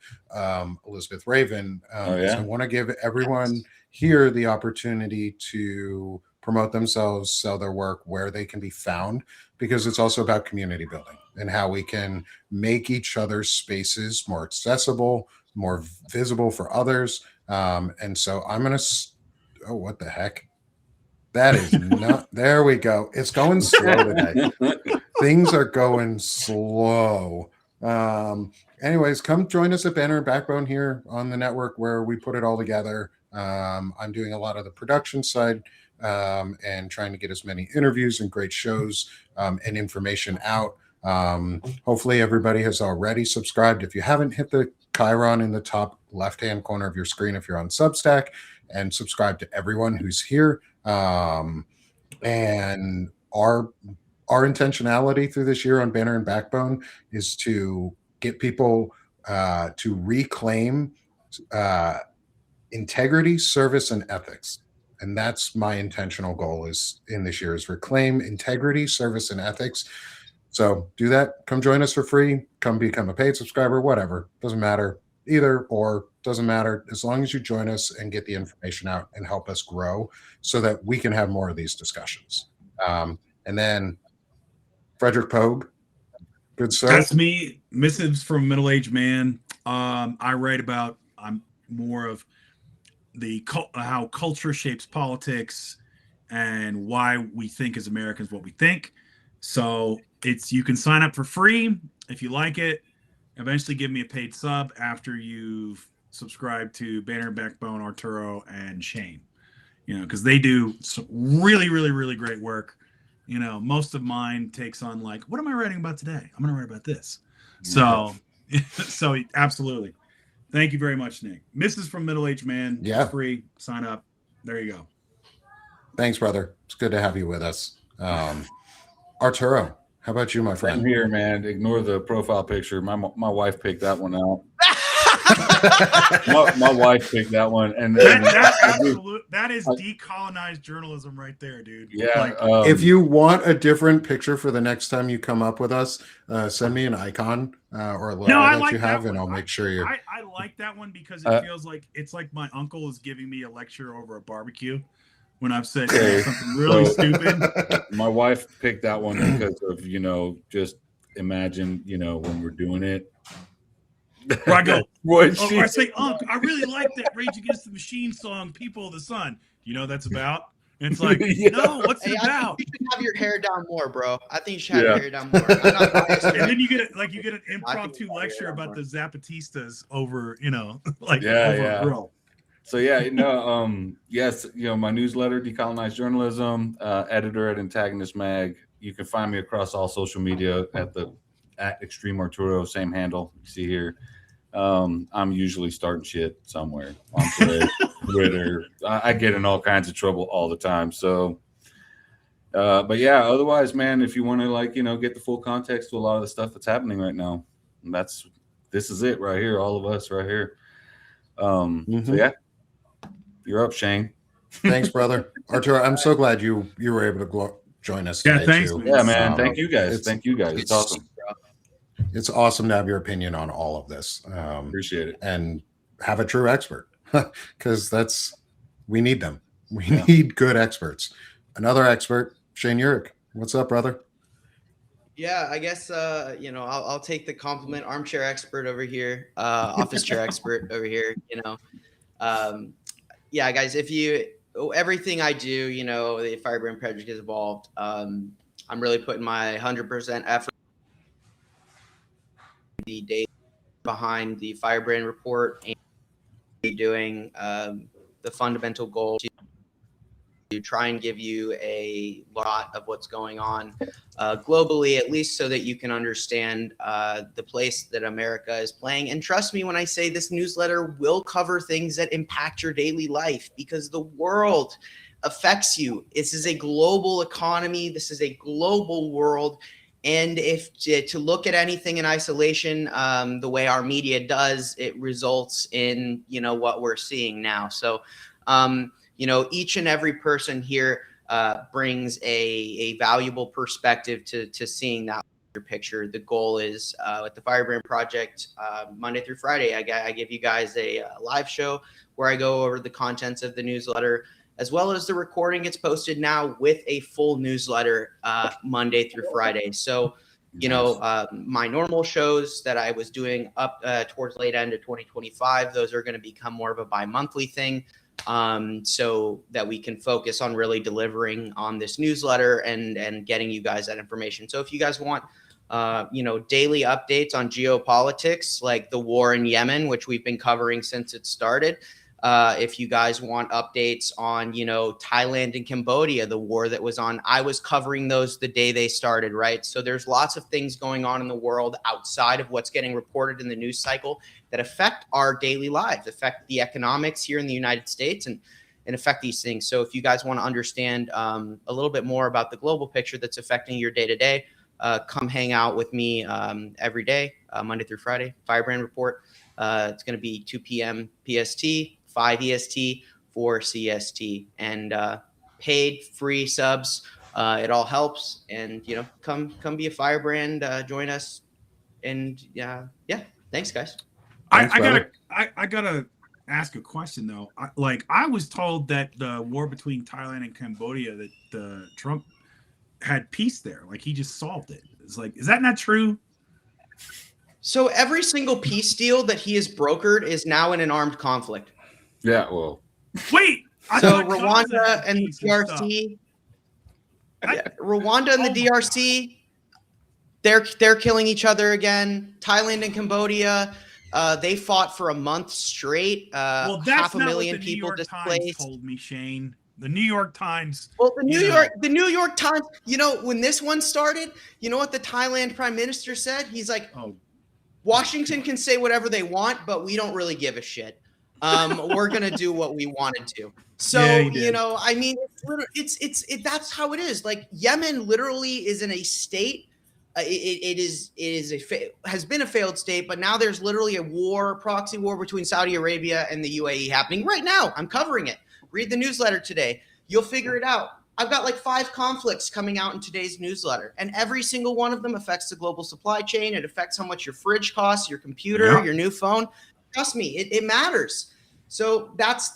[SPEAKER 1] Elizabeth Raven. So I want to give everyone here the opportunity to promote themselves, sell their work, where they can be found, because it's also about community building and how we can make each other's spaces more accessible, more visible for others. And so I'm going to, what the heck? That is not, there we go. It's going slow today. Things are going slow. Anyways, come join us at Banner and Backbone here on the network where we put it all together. I'm doing a lot of the production side and trying to get as many interviews and great shows and information out. Hopefully everybody has already subscribed. If you haven't, hit the Chiron in the top left-hand corner of your screen if you're on Substack, and subscribe to everyone who's here. And our intentionality through this year on Banner and Backbone is to get people to reclaim integrity, service, and ethics. And that's my intentional goal is in this year is reclaim integrity, service, and ethics. So do that. Come join us for free. Come become a paid subscriber, whatever. Doesn't matter. Either or, doesn't matter. As long as you join us and get the information out and help us grow so that we can have more of these discussions. And then Frederick Pogue, good sir.
[SPEAKER 3] That's me. Missives from a Middle-Aged Man. I write about, I'm more of how culture shapes politics and why we think as Americans what we think. So you can sign up for free if you like it. Eventually give me a paid sub after you've subscribed to Banner, Backbone, Arturo, and Shane. Because they do some really, really, really great work. Most of mine takes on like, what am I writing about today? I'm going to write about this. So absolutely. Thank you very much, Nick. Mrs. from Middle-Aged Man.
[SPEAKER 1] Yeah.
[SPEAKER 3] It's free. Sign up. There you go.
[SPEAKER 1] Thanks, brother. It's good to have you with us. Arturo, how about you, my friend?
[SPEAKER 4] I'm here, man. Ignore the profile picture. My wife picked that one out. my wife picked that one, and
[SPEAKER 3] that is decolonized journalism right there, dude.
[SPEAKER 4] Yeah.
[SPEAKER 1] If you want a different picture for the next time you come up with us, send me an icon or a logo that you have, and I'll make sure you're.
[SPEAKER 3] I like that one because it feels like it's like my uncle is giving me a lecture over a barbecue when I've said something really stupid.
[SPEAKER 4] My wife picked that one because of just imagine when we're doing it.
[SPEAKER 3] Where I go,
[SPEAKER 4] I
[SPEAKER 3] say, Unc, I really like that Rage Against the Machine song, People of the Sun. You know what that's about? And it's like, no, what's it about?
[SPEAKER 2] I think you should have your hair down more, bro. I think you should have your hair down more. I'm not biased.
[SPEAKER 3] And then you get an impromptu lecture about the Zapatistas over, a grill.
[SPEAKER 4] So yes, my newsletter, Decolonized Journalism, editor at Antagonist Mag. You can find me across all social media at Extreme Arturo, same handle you see here. I'm usually starting shit somewhere on Twitter. I get in all kinds of trouble all the time. So, but yeah, otherwise, man, if you want to get the full context to a lot of the stuff that's happening right now, this is it right here. All of us right here. So yeah, you're up, Shane.
[SPEAKER 1] Thanks, brother. Arturo, I'm so glad you were able to join us today.
[SPEAKER 3] Thanks,
[SPEAKER 1] too.
[SPEAKER 3] man.
[SPEAKER 4] Yeah, man. Thank you guys. It's awesome.
[SPEAKER 1] It's awesome to have your opinion on all of this.
[SPEAKER 4] Appreciate it.
[SPEAKER 1] And have a true expert because we need them. We need good experts. Another expert, Shane Urich. What's up, brother?
[SPEAKER 2] Yeah, I guess I'll take the compliment. Armchair expert over here, office chair expert over here. Yeah, guys. Everything I do, the Firebrand Project is involved. I'm really putting my 100% effort. The data behind the Firebrand report and doing the fundamental goal to try and give you a lot of what's going on globally, at least so that you can understand the place that America is playing. And trust me when I say this newsletter will cover things that impact your daily life because the world affects you. This is a global economy. This is a global world. And if to look at anything in isolation, the way our media does, it results in, what we're seeing now. So, each and every person here brings a valuable perspective to seeing that picture. The goal is with the Firebrand Project, Monday through Friday, I give you guys a live show where I go over the contents of the newsletter, as well as the recording gets posted now with a full newsletter Monday through Friday. So, my normal shows that I was doing up towards late end of 2025, those are going to become more of a bi-monthly thing so that we can focus on really delivering on this newsletter and getting you guys that information. So if you guys want, daily updates on geopolitics, like the war in Yemen, which we've been covering since it started, If you guys want updates on, Thailand and Cambodia, the war that was on, I was covering those the day they started, right? So there's lots of things going on in the world outside of what's getting reported in the news cycle that affect our daily lives, affect the economics here in the United States, and affect these things. So if you guys want to understand a little bit more about the global picture that's affecting your day-to-day, come hang out with me every day, Monday through Friday, Firebrand Report. It's going to be 2 p.m. PST, 5 EST, 4 CST, and paid free subs. It all helps. And, come be a Firebrand, join us. And yeah, thanks, guys.
[SPEAKER 3] I gotta ask a question though. I was told that the war between Thailand and Cambodia, that Trump had peace there, like he just solved it. It's like, is that not true?
[SPEAKER 2] So every single peace deal that he has brokered is now in an armed conflict.
[SPEAKER 4] Yeah, well,
[SPEAKER 3] wait.
[SPEAKER 2] So Rwanda and the DRC, Rwanda and the DRC, they're killing each other again. Thailand and Cambodia, they fought for a month straight.
[SPEAKER 3] Well, that's 500,000 people displaced. Told me, Shane. The New York Times.
[SPEAKER 2] Well, the New York Times. When this one started, you know what the Thailand Prime Minister said? He's like, "Oh, Washington can say whatever they want, but we don't really give a shit. We're gonna do what we wanted to." So I mean, it's that's how it is. Like Yemen literally is in a state. Has been a failed state, but now there's literally a proxy war between Saudi Arabia and the UAE happening right now. I'm covering it. Read the newsletter today. You'll figure it out. I've got like 5 conflicts coming out in today's newsletter, and every single one of them affects the global supply chain. It affects how much your fridge costs, your computer, your new phone. Trust me, it matters. So that's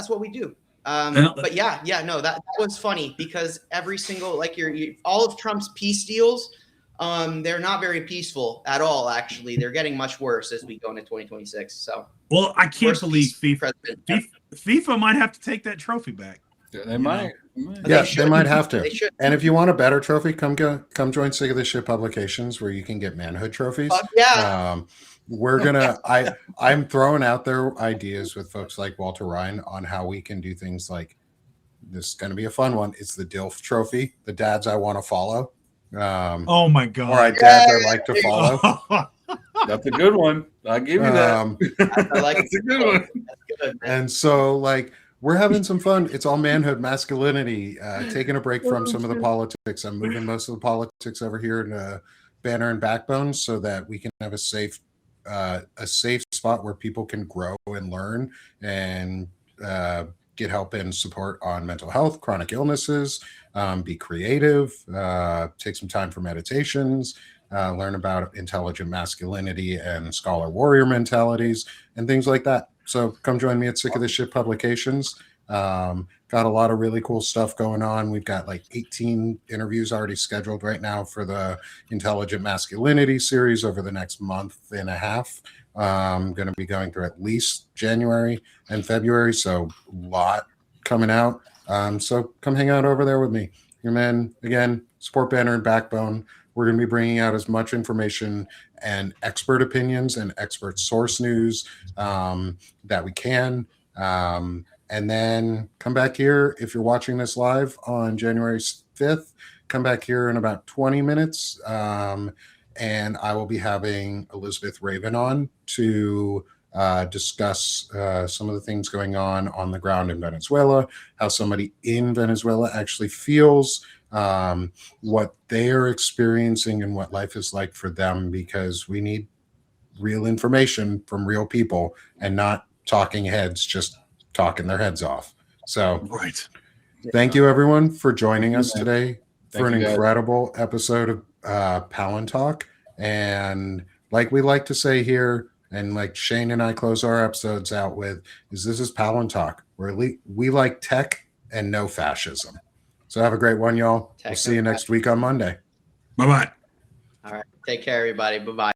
[SPEAKER 2] what we do. But that was funny because every single all of Trump's peace deals, they're not very peaceful at all. Actually, they're getting much worse as we go into 2026. So,
[SPEAKER 3] well, I can't believe FIFA might have to take that trophy back.
[SPEAKER 4] Yeah, they might.
[SPEAKER 1] Yeah, they might have to. And if you want a better trophy, come join Sick of This Shit Publications, where you can get manhood trophies. We're gonna. I'm throwing out there ideas with folks like Walter Ryan on how we can do things like this. Is going to be a fun one. It's the DILF Trophy, the dads I want to follow.
[SPEAKER 3] Oh my god!
[SPEAKER 1] Or dads I like to follow.
[SPEAKER 4] That's a good one. I'll give you that.
[SPEAKER 2] I like
[SPEAKER 4] That's a good one.
[SPEAKER 2] That's good,
[SPEAKER 1] and so, we're having some fun. It's all manhood, masculinity, taking a break from some of the politics. I'm moving most of the politics over here into Banner and Backbone so that we can have a safe spot where people can grow and learn and get help and support on mental health, chronic illnesses, be creative, take some time for meditations, learn about intelligent masculinity and scholar warrior mentalities and things like that. So come join me at Sick of This Shit Publications. Got a lot of really cool stuff going on. We've got 18 interviews already scheduled right now for the Intelligent Masculinity series over the next month and a half. I'm going to be going through at least January and February, so a lot coming out. So come hang out over there with me. Your man, again, support Banner and Backbone. We're going to be bringing out as much information and expert opinions and expert source news that we can. And then come back here. If you're watching this live on January 5th, come back here in about 20 minutes. And I will be having Elizabeth Raven on to discuss some of the things going on the ground in Venezuela, how somebody in Venezuela actually feels, what they're experiencing and what life is like for them, because we need real information from real people and not talking heads just talking their heads off. So thank you everyone for joining us today for an incredible episode of Palantalk. And like we like to say here, and like Shane and I close our episodes out with, this is Palantalk, where we like tech and no fascism. So have a great one, y'all. We'll see you next week on Monday.
[SPEAKER 3] Bye-bye.
[SPEAKER 2] All right. Take care, everybody. Bye-bye.